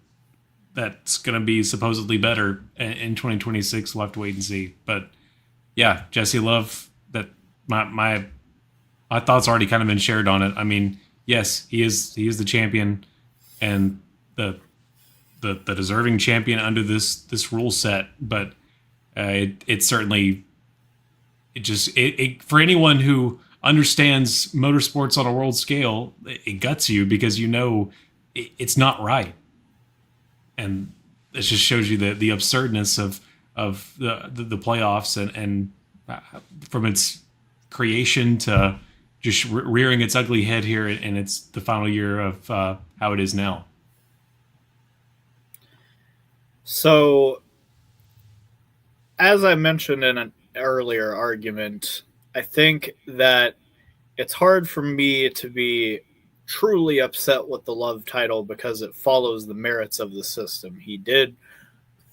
that's going to be supposedly better in 2026. We'll have to wait and see. But yeah, Jesse Love, that my thoughts already kind of been shared on it. I mean, yes, he is the champion and the deserving champion under this rule set, but it certainly for anyone who understands motorsports on a world scale, it guts you because it's not right, and it just shows you the absurdness of the playoffs and from its creation to just rearing its ugly head here, and it's the final year of how it is now. So, as I mentioned in an earlier argument, I think that it's hard for me to be truly upset with the Love title because it follows the merits of the system. He did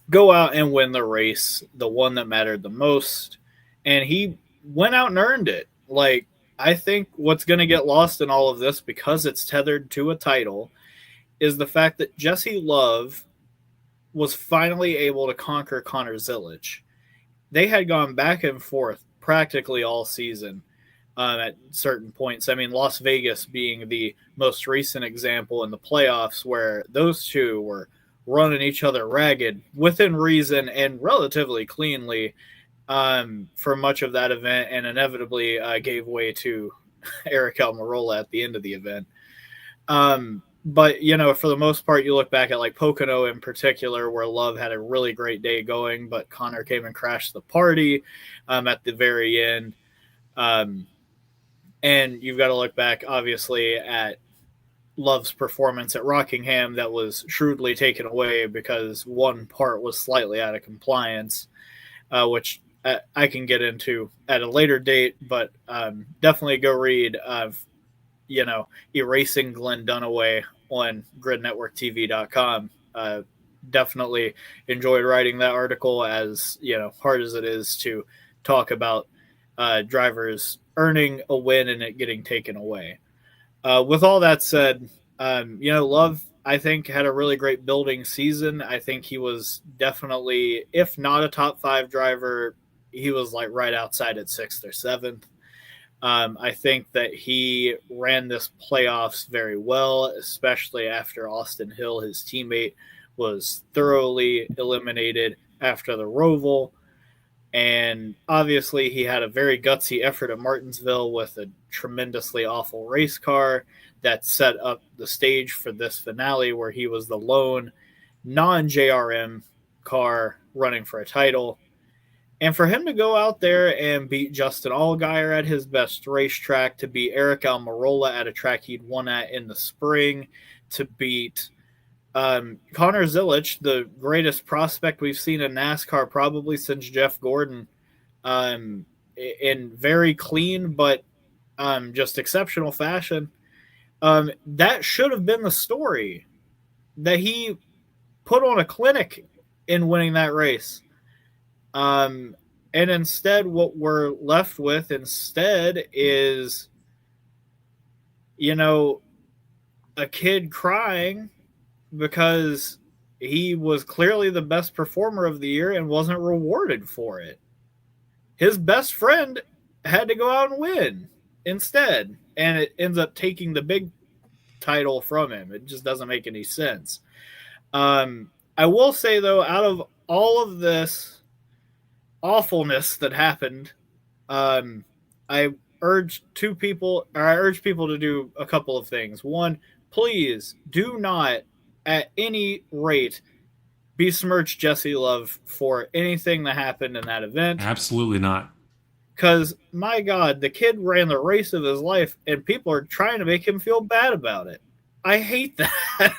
go out and win the race, the one that mattered the most, and he went out and earned it. Like, I think what's going to get lost in all of this, because it's tethered to a title, is the fact that Jesse Love was finally able to conquer Connor Zilisch. They had gone back and forth practically all season at certain points. I mean, Las Vegas being the most recent example in the playoffs where those two were running each other ragged within reason and relatively cleanly for much of that event, and inevitably gave way to Aric Almirola at the end of the event. But, for the most part, you look back at like Pocono in particular, where Love had a really great day going, but Connor came and crashed the party at the very end. And you've got to look back, obviously, at Love's performance at Rockingham that was shrewdly taken away because one part was slightly out of compliance, which I can get into at a later date, but definitely go read Erasing Glenn Dunaway on gridnetworktv.com. Definitely enjoyed writing that article, as hard as it is to talk about drivers earning a win and it getting taken away. With all that said, Love, I think, had a really great building season. I think he was definitely, if not a top 5 driver, he was like right outside at 6th or 7th. I think that he ran this playoffs very well, especially after Austin Hill, his teammate, was thoroughly eliminated after the Roval. And obviously he had a very gutsy effort at Martinsville with a tremendously awful race car that set up the stage for this finale where he was the lone non-JRM car running for a title. And for him to go out there and beat Justin Allgaier at his best racetrack, to beat Aric Almirola at a track he'd won at in the spring, to beat Connor Zilisch, the greatest prospect we've seen in NASCAR probably since Jeff Gordon, in very clean but just exceptional fashion. That should have been the story, that he put on a clinic in winning that race. And instead, what we're left with instead is, a kid crying because he was clearly the best performer of the year and wasn't rewarded for it. His best friend had to go out and win instead, and it ends up taking the big title from him. It just doesn't make any sense. I will say, though, out of all of this awfulness that happened, I urge people to do a couple of things. One, please do not at any rate besmirch Jesse Love for anything that happened in that event. Absolutely not. Because, my God, the kid ran the race of his life, and people are trying to make him feel bad about it. I hate that.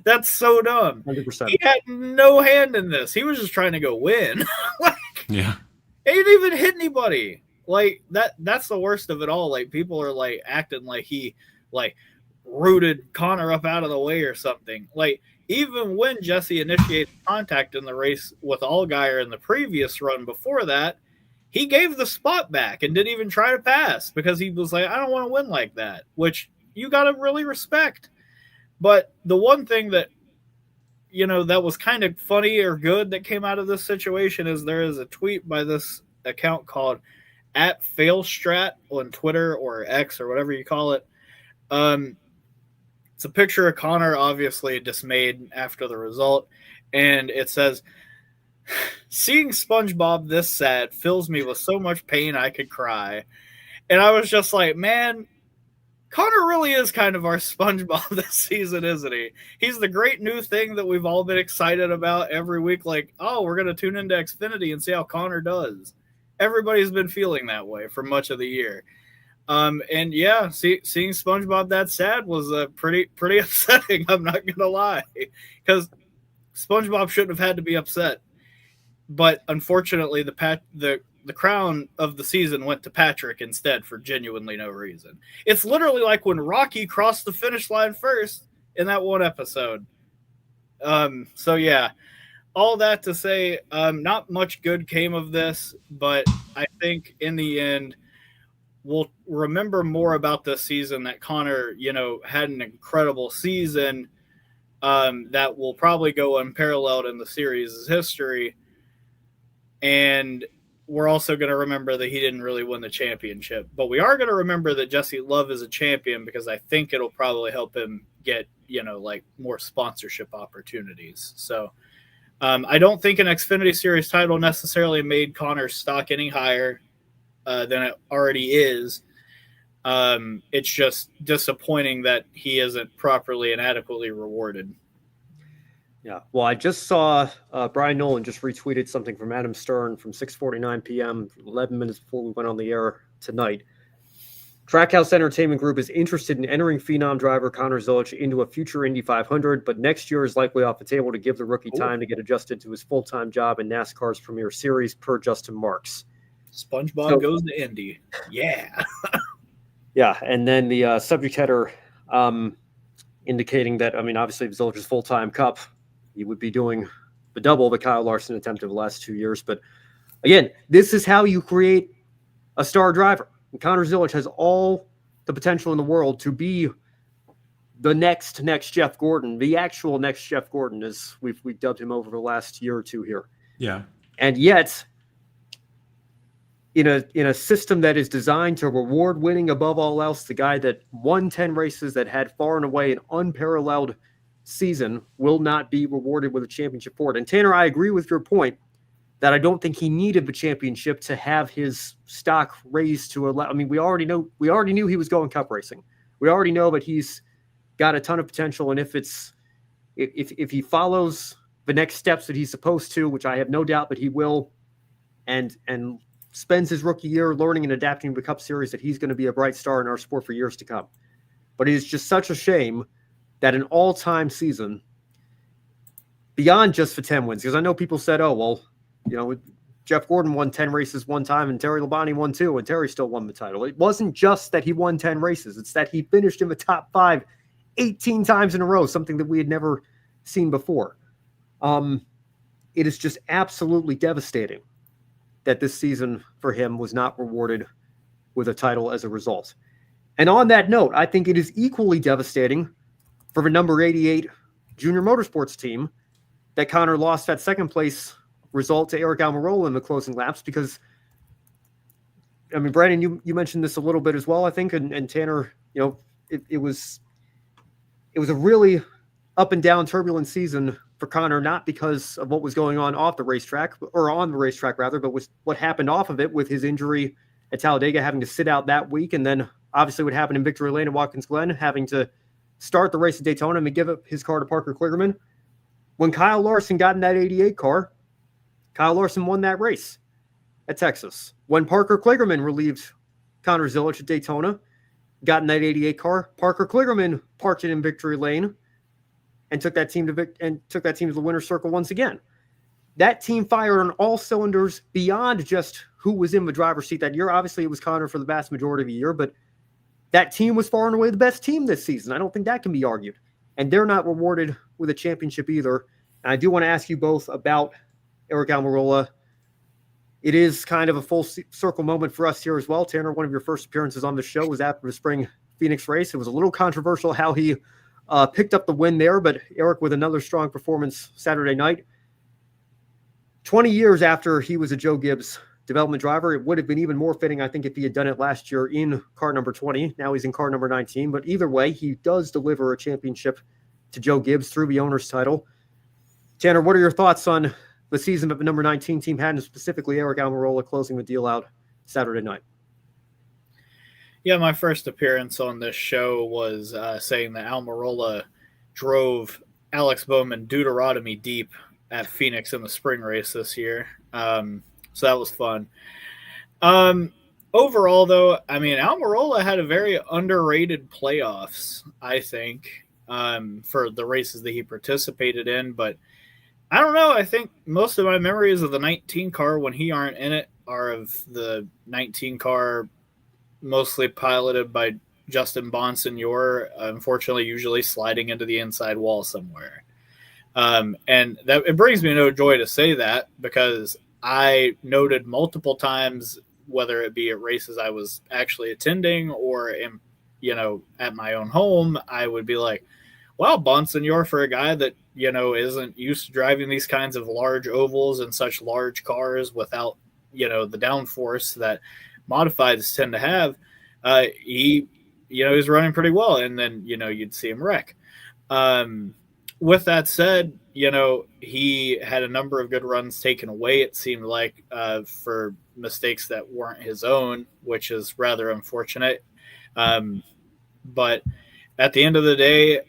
That's so dumb. 100%. He had no hand in this. He was just trying to go win. Yeah. He didn't even hit anybody. Like, that's the worst of it all. Like, people are like acting like he like rooted Connor up out of the way or something. Like, even when Jesse initiated contact in the race with Allgaier in the previous run before that, he gave the spot back and didn't even try to pass because he was like, I don't want to win like that, which you got to really respect. But the one thing that, that was kind of funny or good that came out of this situation is there is a tweet by this account called @failstrat on Twitter or X or whatever you call it. It's a picture of Connor, obviously dismayed after the result, and it says, "Seeing SpongeBob this sad fills me with so much pain I could cry." And I was just like, man, Connor really is kind of our SpongeBob this season, isn't he? He's the great new thing that we've all been excited about every week. Like, oh, we're going to tune into Xfinity and see how Connor does. Everybody's been feeling that way for much of the year. And yeah, seeing SpongeBob that sad was pretty upsetting. I'm not going to lie, because SpongeBob shouldn't have had to be upset. But unfortunately, the crown of the season went to Patrick instead for genuinely no reason. It's literally like when Rocky crossed the finish line first in that one episode. So yeah, all that to say, not much good came of this, but I think in the end, we'll remember more about this season that Connor, had an incredible season that will probably go unparalleled in the series' history. And we're also going to remember that he didn't really win the championship. But we are going to remember that Jesse Love is a champion, because I think it'll probably help him get, like more sponsorship opportunities. So I don't think an Xfinity Series title necessarily made Connor's stock any higher than it already is. It's just disappointing that he isn't properly and adequately rewarded. Yeah, well, I just saw Brian Nolan just retweeted something from Adam Stern from 6:49 p.m., 11 minutes before we went on the air tonight. Trackhouse Entertainment Group is interested in entering Phenom driver Connor Zilisch into a future Indy 500, but next year is likely off the table to give the rookie time to get adjusted to his full-time job in NASCAR's premier series, per Justin Marks. SpongeBob goes to Indy. Yeah. Yeah, and then the subject header indicating that, obviously, if Zilisch is full-time Cup, he would be doing the double that Kyle Larson attempted the last 2 years. But again, this is how you create a star driver. And Connor Zilisch has all the potential in the world to be the next Jeff Gordon, the actual next Jeff Gordon, as we've dubbed him over the last year or two here. Yeah. And yet, in a system that is designed to reward winning above all else, the guy that won 10 races, that had far and away an unparalleled season, will not be rewarded with a championship for it. And Tanner, I agree with your point that I don't think he needed the championship to have his stock raised to a. We already knew he was going Cup racing. We already know that he's got a ton of potential, and if he follows the next steps that he's supposed to, which I have no doubt that he will, and spends his rookie year learning and adapting to the Cup Series, that he's going to be a bright star in our sport for years to come. But it is just such a shame that an all-time season, beyond just the 10 wins, because I know people said, oh, well, Jeff Gordon won 10 races one time and Terry Labonte won 2, and Terry still won the title. It wasn't just that he won 10 races. It's that he finished in the top 5 18 times in a row, something that we had never seen before. It is just absolutely devastating that this season for him was not rewarded with a title as a result. And on that note, I think it is equally devastating for the number 88 Junior Motorsports team that Connor lost that second place result to Aric Almirola in the closing laps, because, Brandon, you mentioned this a little bit as well, I think, and Tanner, it was a really up and down turbulent season for Connor, not because of what was going on off the racetrack, or on the racetrack rather, but was what happened off of it with his injury at Talladega, having to sit out that week, and then obviously what happened in Victory Lane at Watkins Glen, having to start the race at Daytona and give up his car to Parker Kligerman. When Kyle Larson got in that 88 car, Kyle Larson won that race at Texas. When Parker Kligerman relieved Connor Zilisch at Daytona, got in that 88 car, Parker Kligerman parked it in Victory Lane and took that team to the winner's circle once again. That team fired on all cylinders beyond just who was in the driver's seat that year. Obviously, it was Connor for the vast majority of the year, but that team was far and away the best team this season. I don't think that can be argued. And they're not rewarded with a championship either. And I do want to ask you both about Aric Almirola. It is kind of a full circle moment for us here as well. Tanner, one of your first appearances on the show was after the spring Phoenix race. It was a little controversial how he picked up the win there, but Aric with another strong performance Saturday night. 20 years after he was a Joe Gibbs development driver, it would have been even more fitting, I think, if he had done it last year in car number 20. Now he's in car number 19. But either way, he does deliver a championship to Joe Gibbs through the owner's title. Tanner, what are your thoughts on the season that the number 19 team had, and specifically Aric Almirola closing the deal out Saturday night? Yeah, my first appearance on this show was saying that Almirola drove Alex Bowman Deuteronomy deep at Phoenix in the spring race this year. So that was fun. Overall, though, I mean, Almirola had a very underrated playoffs, I think, for the races that he participated in. But I don't know. I think most of my memories of the 19 car when he aren't in it are of the 19 car mostly piloted by Justin Bonsignor, unfortunately usually sliding into the inside wall somewhere. And that it brings me no joy to say that, because I noted multiple times, whether it be at races I was actually attending or at my own home, I would be like, wow, Bonsignor, for a guy that, isn't used to driving these kinds of large ovals and such large cars without, the downforce that modifieds tend to have, he's running pretty well. And then, you'd see him wreck. With that said, he had a number of good runs taken away, it seemed like, for mistakes that weren't his own, which is rather unfortunate. But at the end of the day,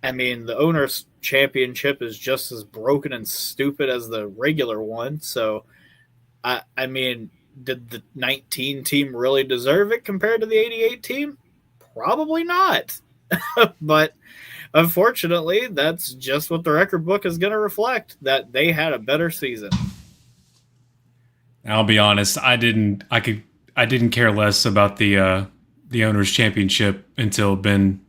I mean, the owner's championship is just as broken and stupid as the regular one. So, I mean, did the 19 team really deserve it compared to the 88 team? Probably not. But unfortunately, that's just what the record book is going to reflect, that they had a better season. I'll be honest, I didn't care less about the owner's championship until Ben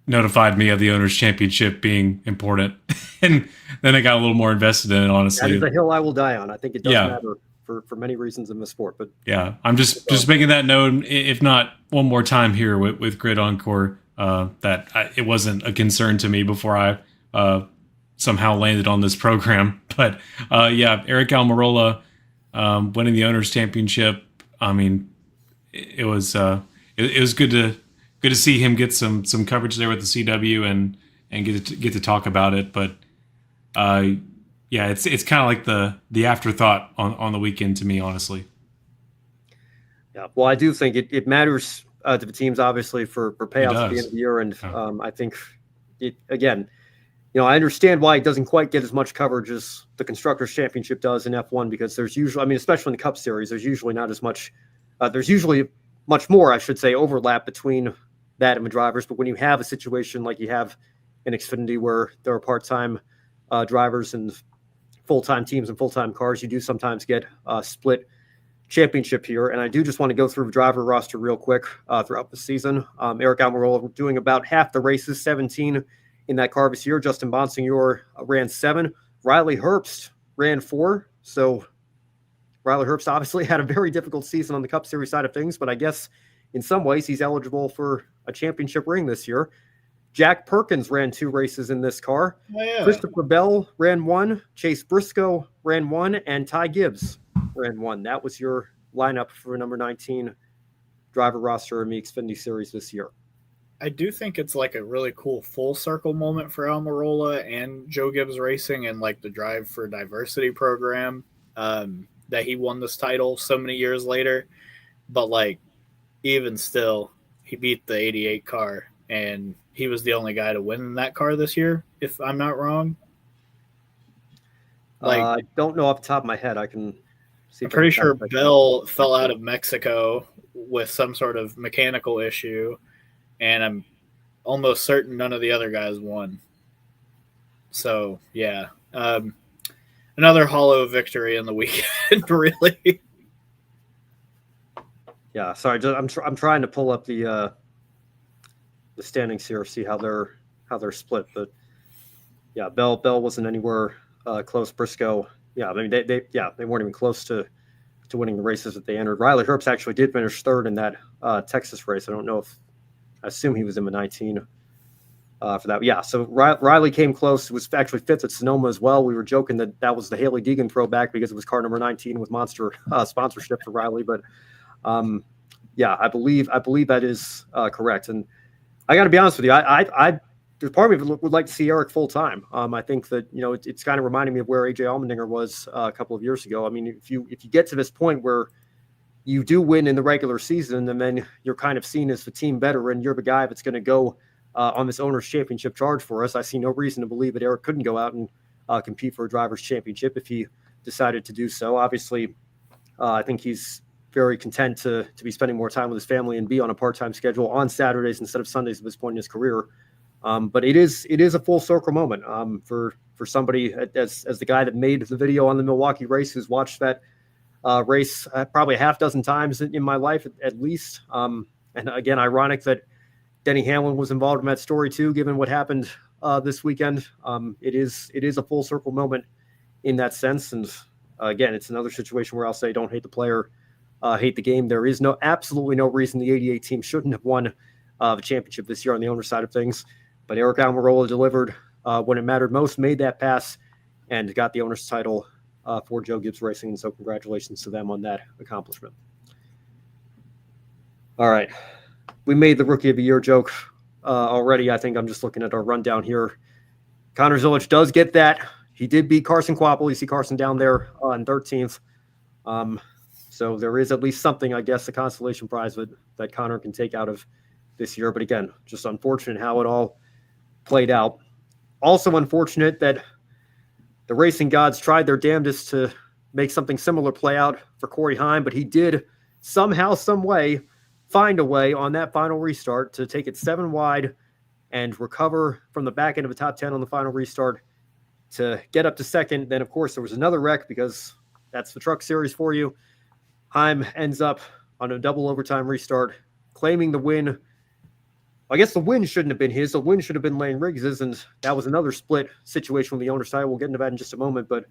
notified me of the owner's championship being important. And then I got a little more invested in it, honestly. That is a hill I will die on. I think it does matter for many reasons in the sport. But yeah, I'm just making that note, if not one more time here with Grid Encore, it wasn't a concern to me before I somehow landed on this program. But Aric Almirola winning the owner's championship. I mean, it was good to see him get some coverage there with the CW and get to talk about it. But it's kind of like the afterthought on the weekend to me, honestly. Yeah, well, I do think it matters to the teams, obviously, for payoffs at the end of the year. And I think it, again, I understand why it doesn't quite get as much coverage as the Constructors' Championship does in F1, because there's usually, especially in the Cup Series, there's usually not as much, there's usually much more, I should say, overlap between that and the drivers. But when you have a situation like you have in Xfinity, where there are part-time drivers and full-time teams and full-time cars, you do sometimes get split championship here. And I do just want to go through the driver roster real quick throughout the season. Aric Almirola doing about half the races, 17 in that car this year. Justin Bonsignor ran 7. Riley Herbst ran 4. So Riley Herbst obviously had a very difficult season on the Cup Series side of things, but I guess in some ways he's eligible for a championship ring this year. Jack Perkins ran 2 races in this car. Oh, yeah. Christopher Bell ran 1. Chase Briscoe ran 1. And Ty Gibbs ran 1. That was your lineup for number 19 driver roster in the Xfinity Series this year. I do think it's like a really cool full circle moment for Almirola and Joe Gibbs Racing, and like the Drive for Diversity program, that he won this title so many years later. But like, even still, he beat the 88 car, and he was the only guy to win in that car this year, if I'm not wrong. I don't know off the top of my head. I can see. I'm pretty sure Bell fell out of Mexico with some sort of mechanical issue, and I'm almost certain none of the other guys won. So, yeah. Another hollow victory in the weekend, really. Yeah, sorry. I'm trying to pull up the standings here, see how they're split. But yeah, Bell wasn't anywhere close. Briscoe, yeah, I mean they weren't even close to winning the races that they entered. Riley Herbst actually did finish third in that Texas race. I don't know if I assume he was in the 19 for that. Yeah, so Riley came close. Was actually fifth at Sonoma as well. We were joking that was the Haley Deegan throwback because it was car number 19 with Monster sponsorship for Riley. But yeah, I believe that is correct. And I got to be honest with you, I there's part of me would like to see Aric full time. I think that it's kind of reminding me of where AJ Allmendinger was a couple of years ago. I mean, if you get to this point where you do win in the regular season, and then you're kind of seen as the team veteran, you're the guy that's going to go on this owner's championship charge for us. I see no reason to believe that Aric couldn't go out and compete for a driver's championship if he decided to do so. Obviously, I think he's very content to be spending more time with his family and be on a part-time schedule on Saturdays instead of Sundays at this point in his career. But it is a full circle moment for somebody as the guy that made the video on the Milwaukee race, who's watched that race probably a half dozen times in my life at least. And again, ironic that Denny Hamlin was involved in that story too, given what happened this weekend. It is a full circle moment in that sense. And again, it's another situation where I'll say, don't hate the player, hate the game. There is absolutely no reason the 88 team shouldn't have won the championship this year on the owner side of things. But Aric Almirola delivered when it mattered most, made that pass, and got the owner's title for Joe Gibbs Racing. And so congratulations to them on that accomplishment. All right. We made the Rookie of the Year joke already. I think I'm just looking at our rundown here. Connor Zilisch does get that. He did beat Carson Kvapil. You see Carson down there in 13th. So there is at least something, I guess, a consolation prize that Connor can take out of this year. But again, just unfortunate how it all played out. Also unfortunate that the racing gods tried their damnedest to make something similar play out for Corey Heim, but he did somehow, some way, find a way on that final restart to take it 7 wide and recover from the back end of a top 10 on the final restart to get up to second. Then, of course, there was another wreck because that's the Truck Series for you. Heim ends up on a double overtime restart, claiming the win. I guess the win shouldn't have been his. The win should have been Lane Riggs's, and that was another split situation with the owner's side. We'll get into that in just a moment. But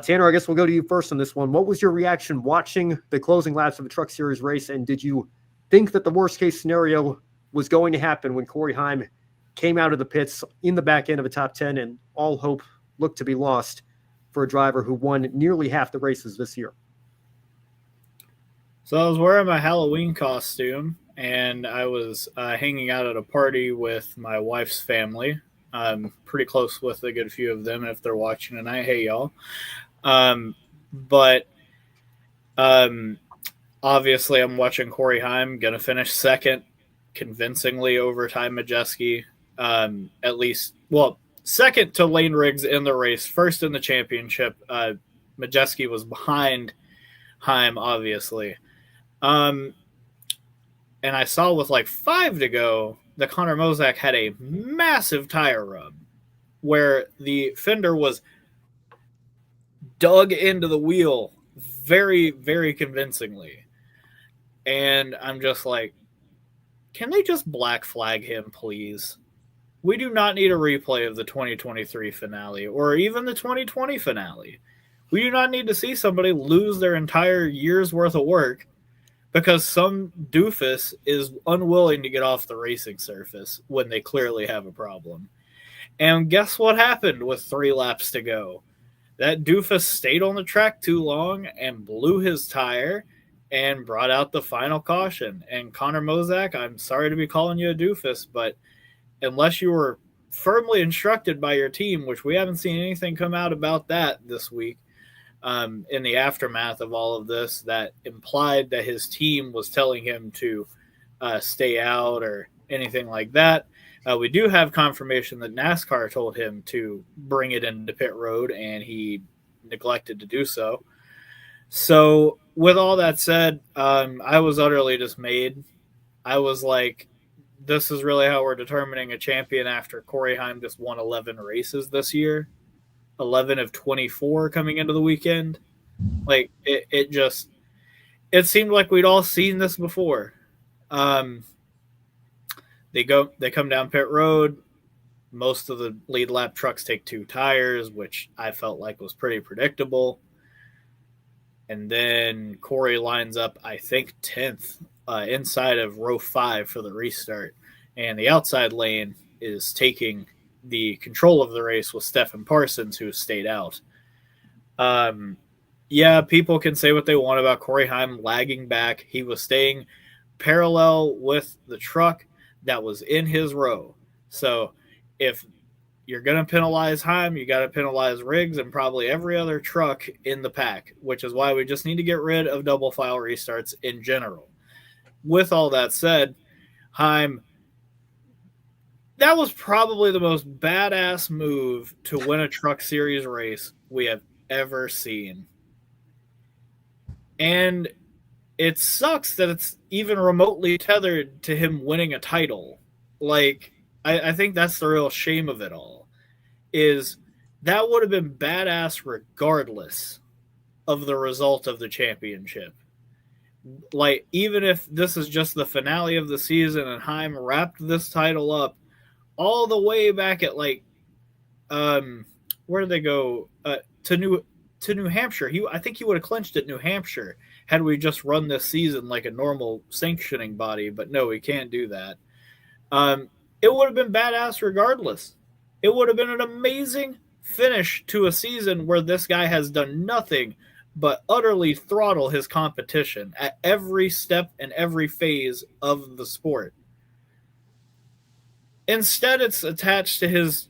Tanner, I guess we'll go to you first on this one. What was your reaction watching the closing laps of the Truck Series race, and did you think that the worst-case scenario was going to happen when Corey Heim came out of the pits in the back end of a top 10 and all hope looked to be lost for a driver who won nearly half the races this year? So I was wearing my Halloween costume, and I was hanging out at a party with my wife's family. I'm pretty close with a good few of them, and if they're watching tonight, hey, y'all. But obviously, I'm watching Corey Heim, going to finish second, convincingly over Ty Majeski. At least, well, second to Lane Riggs in the race, first in the championship. Majeski was behind Heim, obviously. And I saw with like 5 to go that Connor Mozak had a massive tire rub where the fender was dug into the wheel very, very convincingly. And I'm just like, can they just black flag him, please? We do not need a replay of the 2023 finale or even the 2020 finale. We do not need to see somebody lose their entire year's worth of work because some doofus is unwilling to get off the racing surface when they clearly have a problem. And guess what happened with 3 laps to go? That doofus stayed on the track too long and blew his tire and brought out the final caution. And Connor Mozak, I'm sorry to be calling you a doofus, but unless you were firmly instructed by your team, which we haven't seen anything come out about that this week, in the aftermath of all of this, that implied that his team was telling him to stay out or anything like that. We do have confirmation that NASCAR told him to bring it into pit road, and he neglected to do so. So with all that said, I was utterly dismayed. I was like, this is really how we're determining a champion after Corey Heim just won 11 races this year. 11 of 24 coming into the weekend. Like, it just, it seemed like we'd all seen this before. They come down pit road. Most of the lead lap trucks take 2 tires, which I felt like was pretty predictable. And then Corey lines up, I think, 10th inside of row 5 for the restart. And the outside lane is taking the control of the race with Stephen Parsons, who stayed out. Yeah, people can say what they want about Corey Heim lagging back. He was staying parallel with the truck that was in his row. So if you're going to penalize Heim, you got to penalize Riggs and probably every other truck in the pack, which is why we just need to get rid of double file restarts in general. With all that said, Heim, that was probably the most badass move to win a truck series race we have ever seen. And it sucks that it's even remotely tethered to him winning a title. Like, I think that's the real shame of it all, is that would have been badass regardless of the result of the championship. Like, even if this is just the finale of the season and Heim wrapped this title up all the way back at, like, where did they go? To New Hampshire. I think he would have clinched at New Hampshire had we just run this season like a normal sanctioning body, but no, we can't do that. It would have been badass regardless. It would have been an amazing finish to a season where this guy has done nothing but utterly throttle his competition at every step and every phase of the sport. Instead, it's attached to his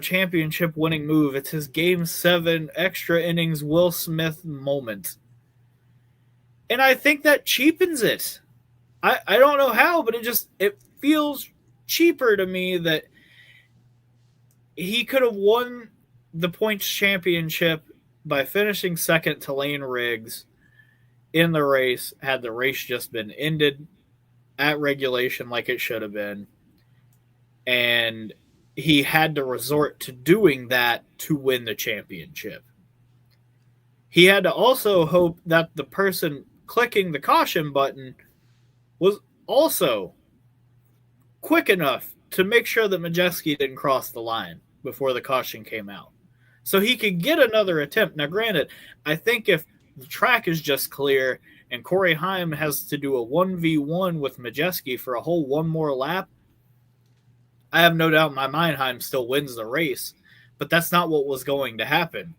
championship winning move. It's his Game 7 extra innings Will Smith moment. And I think that cheapens it. I don't know how, but it feels cheaper to me that he could have won the points championship by finishing second to Lane Riggs in the race, had the race just been ended at regulation like it should have been. And he had to resort to doing that to win the championship. He had to also hope that the person clicking the caution button was also quick enough to make sure that Majeski didn't cross the line before the caution came out, so he could get another attempt. Now, granted, I think if the track is just clear and Corey Heim has to do a 1v1 with Majeski for a whole one more lap, I have no doubt in my mind Heim still wins the race, but that's not what was going to happen.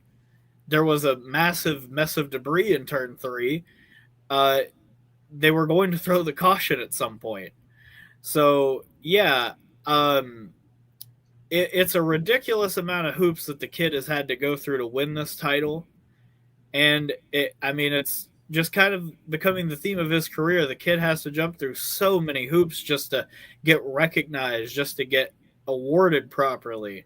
There was a massive mess of debris in turn 3. They were going to throw the caution at some point. So, yeah, it's a ridiculous amount of hoops that the kid has had to go through to win this title. And, it's just kind of becoming the theme of his career. The kid has to jump through so many hoops just to get recognized, just to get awarded properly.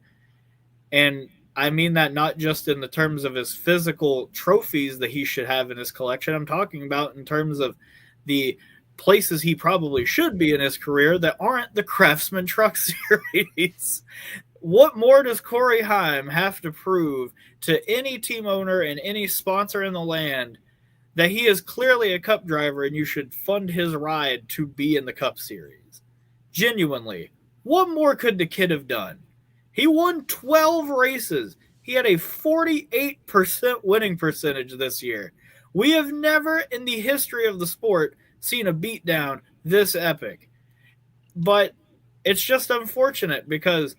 And I mean that not just in the terms of his physical trophies that he should have in his collection. I'm talking about in terms of the places he probably should be in his career that aren't the Craftsman Truck Series. What more does Corey Heim have to prove to any team owner and any sponsor in the land that he is clearly a Cup driver and you should fund his ride to be in the Cup Series? Genuinely, what more could the kid have done? He won 12 races. He had a 48% winning percentage this year. We have never in the history of the sport seen a beatdown this epic. But it's just unfortunate because,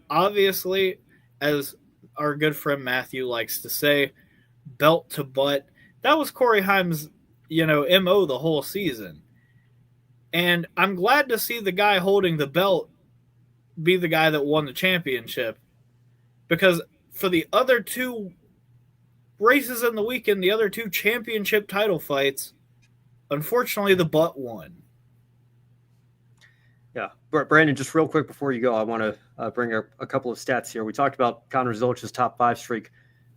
obviously, as our good friend Matthew likes to say, belt to butt, that was Corey Heim's, MO the whole season. And I'm glad to see the guy holding the belt be the guy that won the championship, because for the other 2 races in the weekend, the other 2 championship title fights, unfortunately the butt won. Yeah. Brandon, just real quick before you go, I want to bring up a couple of stats here. We talked about Connor Zilisch's top 5 streak.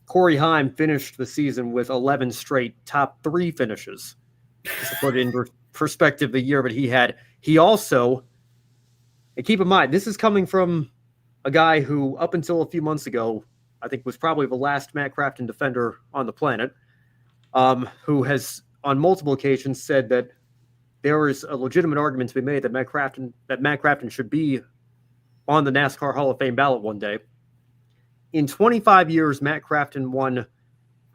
Corey Heim finished the season with 11 straight top 3 finishes. Just to put it in perspective, the year, but he also, and keep in mind, this is coming from a guy who, up until a few months ago, I think was probably the last Matt Crafton defender on the planet, who has on multiple occasions said that there is a legitimate argument to be made that Matt Crafton should be on the NASCAR Hall of Fame ballot one day. In 25 years, Matt Crafton won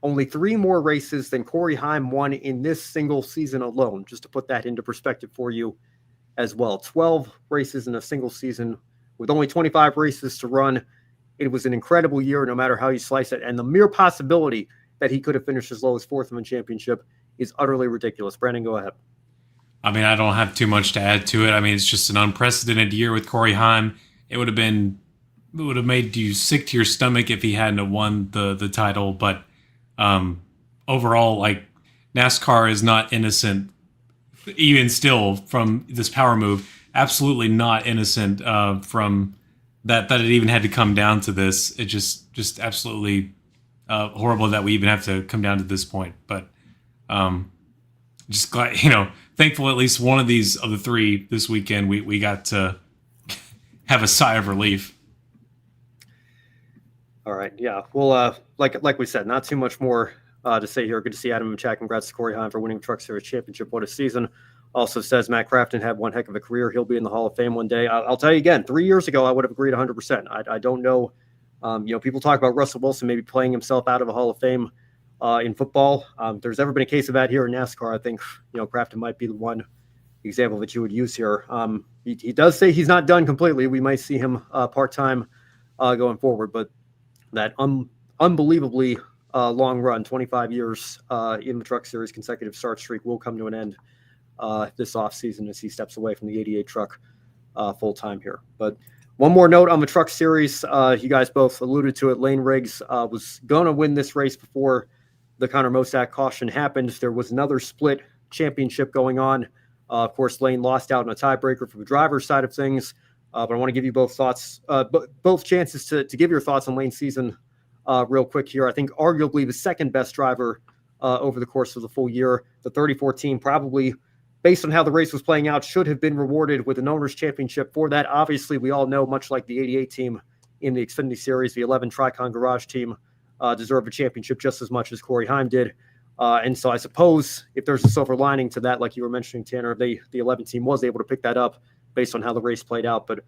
only 3 more races than Corey Heim won in this single season alone, just to put that into perspective for you as well. 12 races in a single season with only 25 races to run. It was an incredible year, no matter how you slice it. And the mere possibility that he could have finished as low as 4th in the championship is utterly ridiculous. Brandon, go ahead. I mean, I don't have too much to add to it. I mean, it's just an unprecedented year with Corey Heim. It would have made you sick to your stomach if he hadn't have won the title. But overall, like, NASCAR is not innocent, even still, from this power move. Absolutely not innocent from that it even had to come down to this. It just absolutely horrible that we even have to come down to this point. But just glad, thankful at least one of the 3 this weekend we got to have a sigh of relief. All right, yeah. Well, like we said, not too much more to say here. Good to see Adam and Chad. Congrats to Corey Heim for winning the Truck Series Championship. What a season. Also says Matt Crafton had one heck of a career. He'll be in the Hall of Fame one day. I'll tell you again, 3 years ago, I would have agreed 100%. I don't know. People talk about Russell Wilson maybe playing himself out of a Hall of Fame in football. There's ever been a case of that here in NASCAR. I think, Crafton might be the one example that you would use here. He does say he's not done completely. We might see him part-time going forward, but that unbelievably long run, 25 years in the Truck Series consecutive start streak, will come to an end this offseason as he steps away from the 88 truck full-time here. But one more note on the Truck Series. You guys both alluded to it. Lane Riggs was going to win this race before the Connor Mosack caution happened. There was another split championship going on. Of course, Lane lost out in a tiebreaker from the driver's side of things. But I want to give you both thoughts, both chances to give your thoughts on Lane's season real quick here. I think arguably the second best driver over the course of the full year. The 34 team probably, based on how the race was playing out, should have been rewarded with an owner's championship for that. Obviously, we all know, much like the 88 team in the Xfinity Series, the 11 Tricon Garage team deserved a championship just as much as Corey Heim did. And so I suppose if there's a silver lining to that, like you were mentioning, Tanner, the 11 team was able to pick that up based on how the race played out. But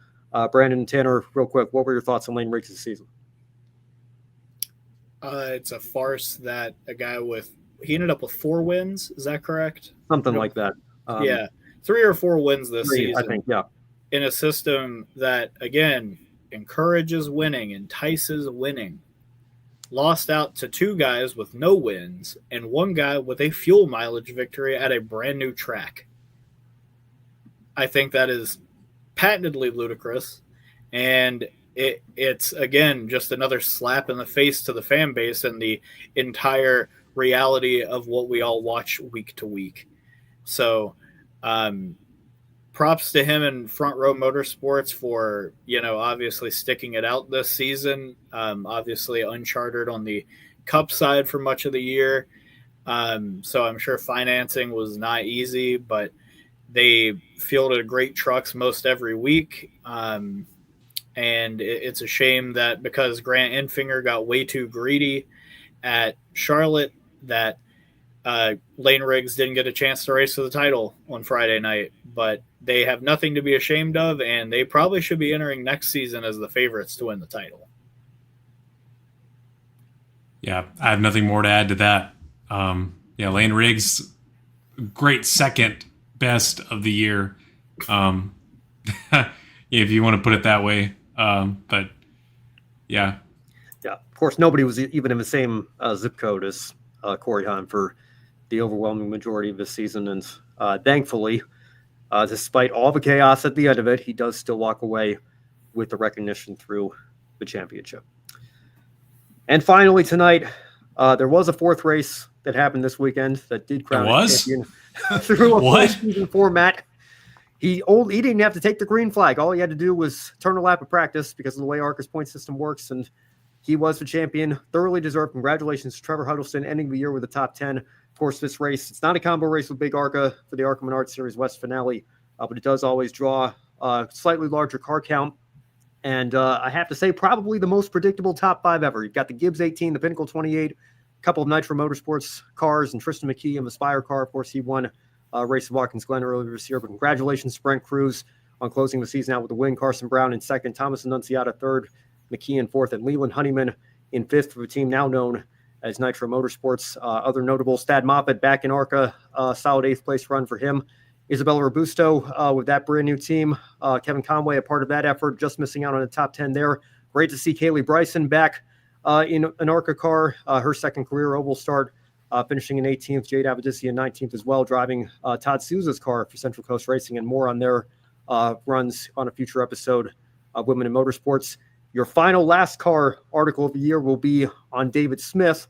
Brandon and Tanner, real quick, what were your thoughts on Lane Riggs this season? It's a farce that a guy he ended up with 4 wins. Is that correct? Something like that. Yeah. 3 or 4 wins this season. I think, yeah. In a system that, again, encourages winning, entices winning. Lost out to 2 guys with no wins and 1 guy with a fuel mileage victory at a brand new track. I think that is patently ludicrous, and it's again just another slap in the face to the fan base and the entire reality of what we all watch week to week. So props to him and Front Row Motorsports for, obviously sticking it out this season. Obviously uncharted on the Cup side for much of the year. So I'm sure financing was not easy, but they fielded great trucks most every week. And it's a shame that because Grant Enfinger got way too greedy at Charlotte, that Lane Riggs didn't get a chance to race for the title on Friday night. But they have nothing to be ashamed of, and they probably should be entering next season as the favorites to win the title. Yeah, I have nothing more to add to that. Lane Riggs, great second best of the year, if you want to put it that way. But yeah. Yeah, of course, nobody was even in the same zip code as Corey Heim for the overwhelming majority of this season. And thankfully, despite all the chaos at the end of it, he does still walk away with the recognition through the championship. And finally tonight, there was a 4th race that happened this weekend that did crown a champion through a full season format. He didn't have to take the green flag. All he had to do was turn a lap of practice because of the way ARCA's point system works, and he was the champion. Thoroughly deserved. Congratulations to Trevor Huddleston, ending the year with a top 10. Of course, this race, it's not a combo race with Big ARCA for the ARCA Menards Series West finale, but it does always draw a slightly larger car count. And I have to say, probably the most predictable top 5 ever. You've got the Gibbs 18, the Pinnacle 28, couple of Nitro Motorsports cars and Tristan McKee and Aspire car. Of course, he won race of Watkins Glen earlier this year. But congratulations to Brent Cruz on closing the season out with the win. Carson Brown in second, Thomas Annunziata third, McKee in fourth, and Leland Honeyman in fifth for the team now known as Nitro Motorsports. Other notable, Stad Moffat back in ARCA, solid eighth place run for him. Isabella Robusto with that brand new team. Kevin Conway, a part of that effort, just missing out on the top 10 there. Great to see Kaylee Bryson back in an ARCA car, her second career oval start, finishing in 18th. Jade Avadisi in 19th as well, driving Todd Souza's car for Central Coast Racing, and more on their runs on a future episode of Women in Motorsports. Your final last car article of the year will be on David Smith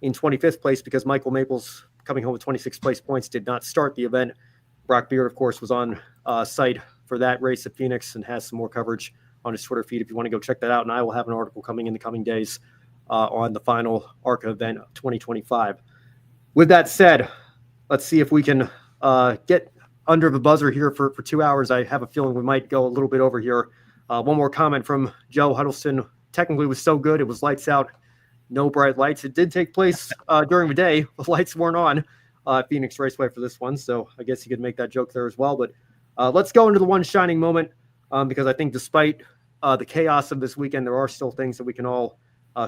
in 25th place because Michael Maples, coming home with 26th place points, did not start the event. Brock Beard, of course, was on site for that race at Phoenix and has some more coverage on his Twitter feed if you want to go check that out. And I will have an article coming in the coming days on the final ARCA event of 2025. With that said, let's see if we can get under the buzzer here for 2 hours. I have a feeling we might go a little bit over here. One more comment from Joe Huddleston. Technically, it was so good. It was lights out, no bright lights. It did take place during the day. The lights weren't on Phoenix Raceway for this one, so I guess you could make that joke there as well. But let's go into the one shining moment because I think despite the chaos of this weekend, there are still things that we can all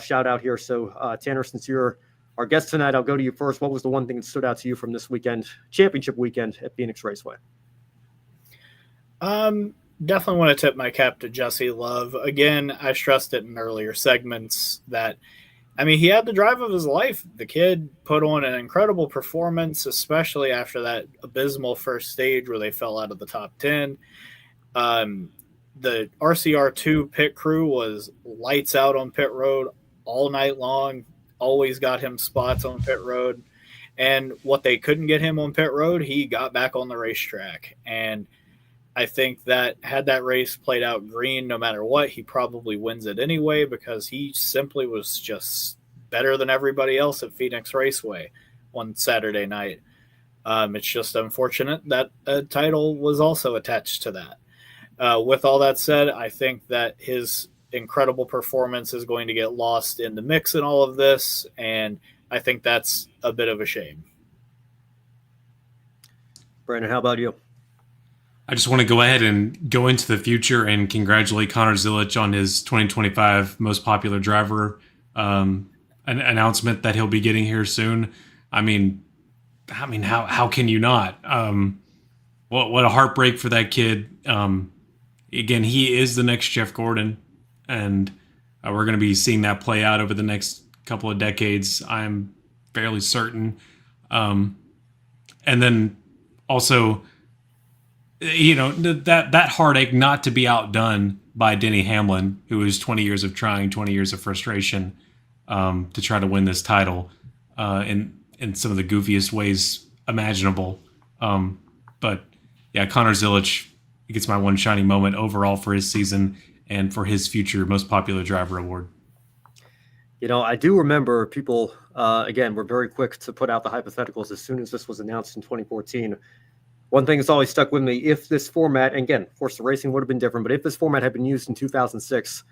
shout out here. So Tanner, since you're our guest tonight, I'll go to you first. What was the one thing that stood out to you from this weekend, championship weekend at Phoenix Raceway? Definitely want to tip my cap to Jesse Love. Again, I stressed it in earlier segments that, I mean, he had the drive of his life. The kid put on an incredible performance, especially after that abysmal first stage where they fell out of the top 10. The RCR2 pit crew was lights out on pit road all night long, always got him spots on pit road. And what they couldn't get him on pit road, he got back on the racetrack. And I think that had that race played out green, no matter what, he probably wins it anyway because he simply was just better than everybody else at Phoenix Raceway on Saturday night. It's just unfortunate that a title was also attached to that. With all that said, I think that his incredible performance is going to get lost in the mix in all of this, and I think that's a bit of a shame. Brandon, how about you? I just want to go ahead and go into the future and congratulate Connor Zilisch on his 2025 most popular driver an announcement that he'll be getting here soon. I mean, how can you not? What a heartbreak for that kid. Again, he is the next Jeff Gordon, and we're going to be seeing that play out over the next couple of decades. I'm fairly certain. And then also, you know, that heartache not to be outdone by Denny Hamlin, who was 20 years of trying, 20 years of frustration to try to win this title in some of the goofiest ways imaginable. But yeah, Connor Zilisch gets my one shining moment overall for his season and for his future most popular driver award. You know, I do remember people, again, were very quick to put out the hypotheticals as soon as this was announced in 2014. One thing that's always stuck with me, if this format, and again, of course, the racing would have been different, but if this format had been used in 2006,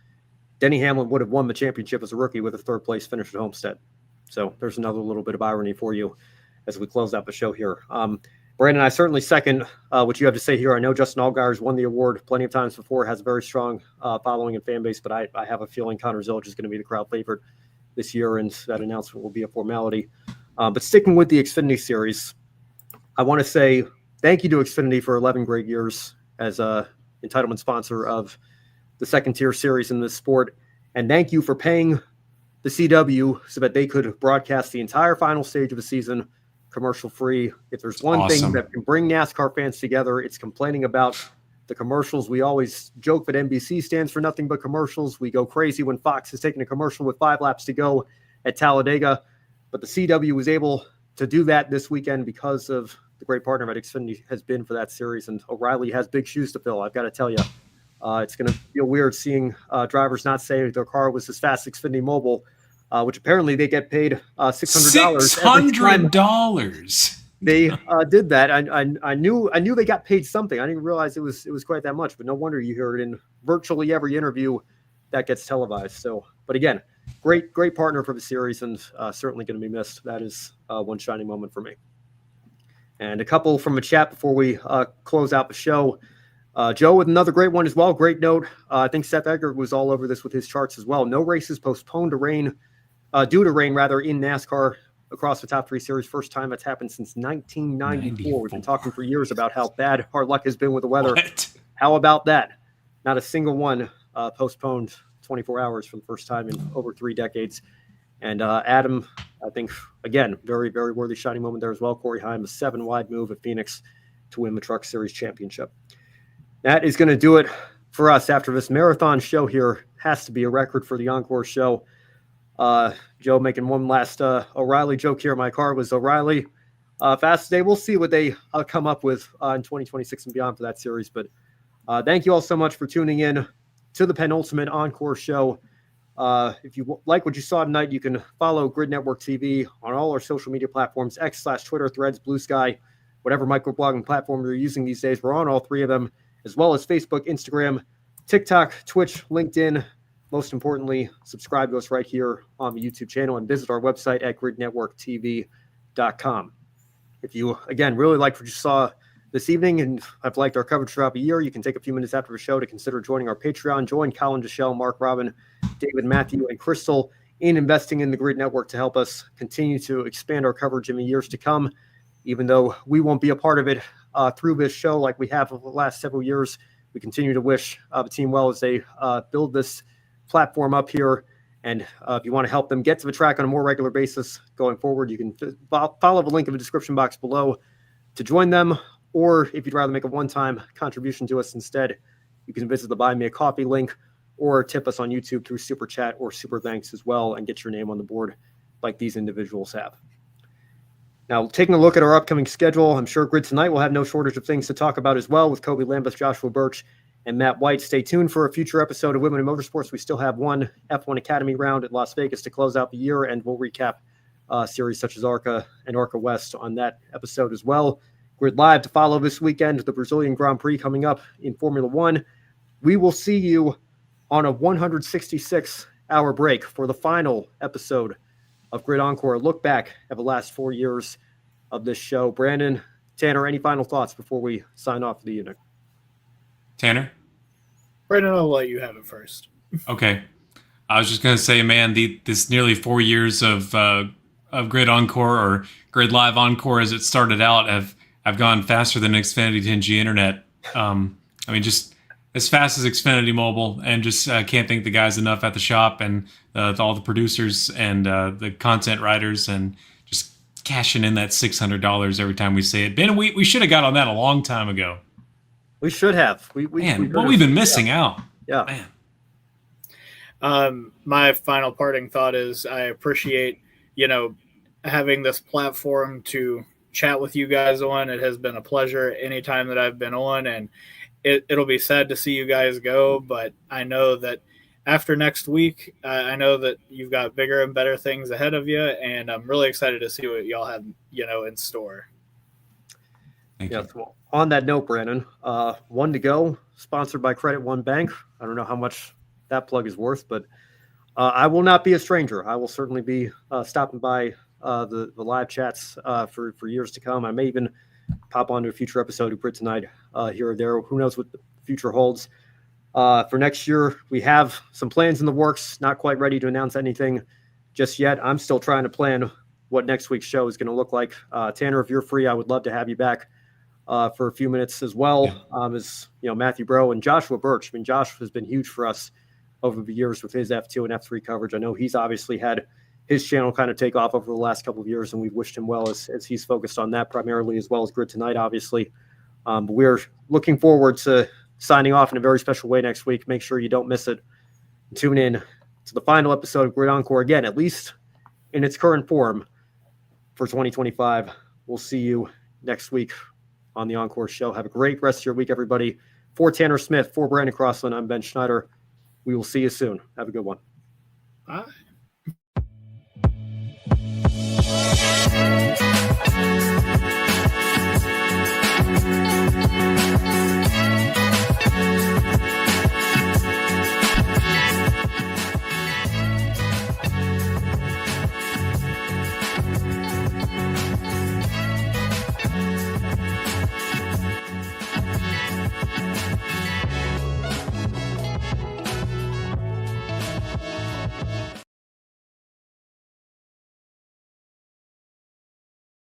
Denny Hamlin would have won the championship as a rookie with a third place finish at Homestead. So there's another little bit of irony for you as we close out the show here. Brandon, I certainly second what you have to say here. I know Justin Allgaier's won the award plenty of times before, has a very strong following and fan base, but I have a feeling Connor Zilisch is going to be the crowd favorite this year, and that announcement will be a formality. But sticking with the Xfinity Series, I want to say thank you to Xfinity for 11 great years as a entitlement sponsor of the second tier series in this sport. And thank you for paying the CW so that they could broadcast the entire final stage of the season commercial free. If there's one thing that can bring NASCAR fans together, it's complaining about the commercials. We always joke that NBC stands for nothing but commercials. We go crazy when Fox is taking a commercial with 5 laps to go at Talladega. But the CW was able to do that this weekend because of the great partner that Xfinity has been for that series. And O'Reilly has big shoes to fill, I've got to tell you. It's going to feel weird seeing drivers not say their car was as fast as Xfinity Mobile, which apparently they get paid $600. $600. They did that. I knew they got paid something. I didn't realize it was quite that much. But no wonder you hear it in virtually every interview that gets televised. So, but again, great partner for the series, and certainly going to be missed. That is one shining moment for me. And a couple from the chat before we close out the show. Joe with another great one as well. Great note. I think Seth Eggert was all over this with his charts as well. No races postponed to rain, due to rain rather, in NASCAR across the top three series. First time that's happened since 1994. We've been talking for years about how bad our luck has been with the weather. What? How about that? Not a single one postponed 24 hours for the first time in over 3 decades. And Adam, I think, again, very, very worthy shining moment there as well. Corey Heim, a 7-wide move at Phoenix to win the Truck Series Championship. That is going to do it for us after this marathon show here. Has to be a record for the Encore show. Joe making one last O'Reilly joke here. My car was O'Reilly. Fast today. We'll see what they come up with in 2026 and beyond for that series. But thank you all so much for tuning in to the penultimate Encore show. If you like what you saw tonight, you can follow Grid Network TV on all our social media platforms, X/Twitter, Threads, Blue Sky, whatever microblogging platform you're using these days. We're on all 3 of them, as well as Facebook, Instagram, TikTok, Twitch, LinkedIn. Most importantly, subscribe to us right here on the YouTube channel and visit our website at gridnetworktv.com. If you, again, really liked what you saw this evening and have liked our coverage throughout the year, you can take a few minutes after the show to consider joining our Patreon. Join Colin, Deshelle, Mark, Robin, David, Matthew, and Crystal in investing in the Grid Network to help us continue to expand our coverage in the years to come. Even though we won't be a part of it through this show like we have over the last several years, we continue to wish the team well as they build this platform up here. And if you want to help them get to the track on a more regular basis going forward, you can follow the link in the description box below to join them. Or if you'd rather make a one-time contribution to us instead, you can visit the Buy Me a Coffee link or tip us on YouTube through Super Chat or Super Thanks as well and get your name on the board like these individuals have. Now, taking a look at our upcoming schedule, I'm sure Grid Tonight will have no shortage of things to talk about as well with Kobe Lambeth, Joshua Birch, and Matt White. Stay tuned for a future episode of Women in Motorsports. We still have one F1 Academy round at Las Vegas to close out the year, and we'll recap series such as ARCA and ARCA West on that episode as well. Grid Live to follow this weekend, the Brazilian Grand Prix coming up in Formula One. We will see you on a 166-hour break for the final episode of Grid Encore. Look back at the last 4 years of this show. Brandon, Tanner, any final thoughts before we sign off for the evening? Tanner? Brandon, I'll let you have it first. Okay. I was just going to say, man, this nearly 4 years of Grid Encore, or Grid Live Encore as it started out, have gone faster than Xfinity 10G Internet. I mean, just as fast as Xfinity Mobile, and just can't thank the guys enough at the shop and all the producers and the content writers, and just cashing in that $600 every time we say it. Ben, we should have got on that a long time ago. We should have. We've been missing out. Yeah. Man. My final parting thought is I appreciate, having this platform to chat with you guys on. It has been a pleasure anytime that I've been on, and it'll be sad to see you guys go, but I know that after next week, I know that you've got bigger and better things ahead of you, and I'm really excited to see what y'all have, in store. Thank you. Well, on that note, Brandon, one to go, sponsored by Credit One Bank. I don't know how much that plug is worth, but I will not be a stranger. I will certainly be stopping by the live chats for years to come. I may even pop onto a future episode of Grid Tonight here or there. Who knows what the future holds. For next year, we have some plans in the works. Not quite ready to announce anything just yet. I'm still trying to plan what next week's show is going to look like. Tanner, if you're free, I would love to have you back for a few minutes as well. As Matthew Bro and Joshua Birch. I mean, Josh has been huge for us over the years with his F2 and F3 coverage. I know he's obviously had his channel kind of take off over the last couple of years, and we've wished him well as he's focused on that primarily, as well as Grid Tonight, obviously. But we're looking forward to signing off in a very special way next week. Make sure you don't miss it. Tune in to the final episode of Grid Encore again, at least in its current form for 2025. We'll see you next week on the Encore show. Have a great rest of your week, everybody. For Tanner Smith, for Brandon Crossland, I'm Ben Schneider. We will see you soon. Have a good one. Bye.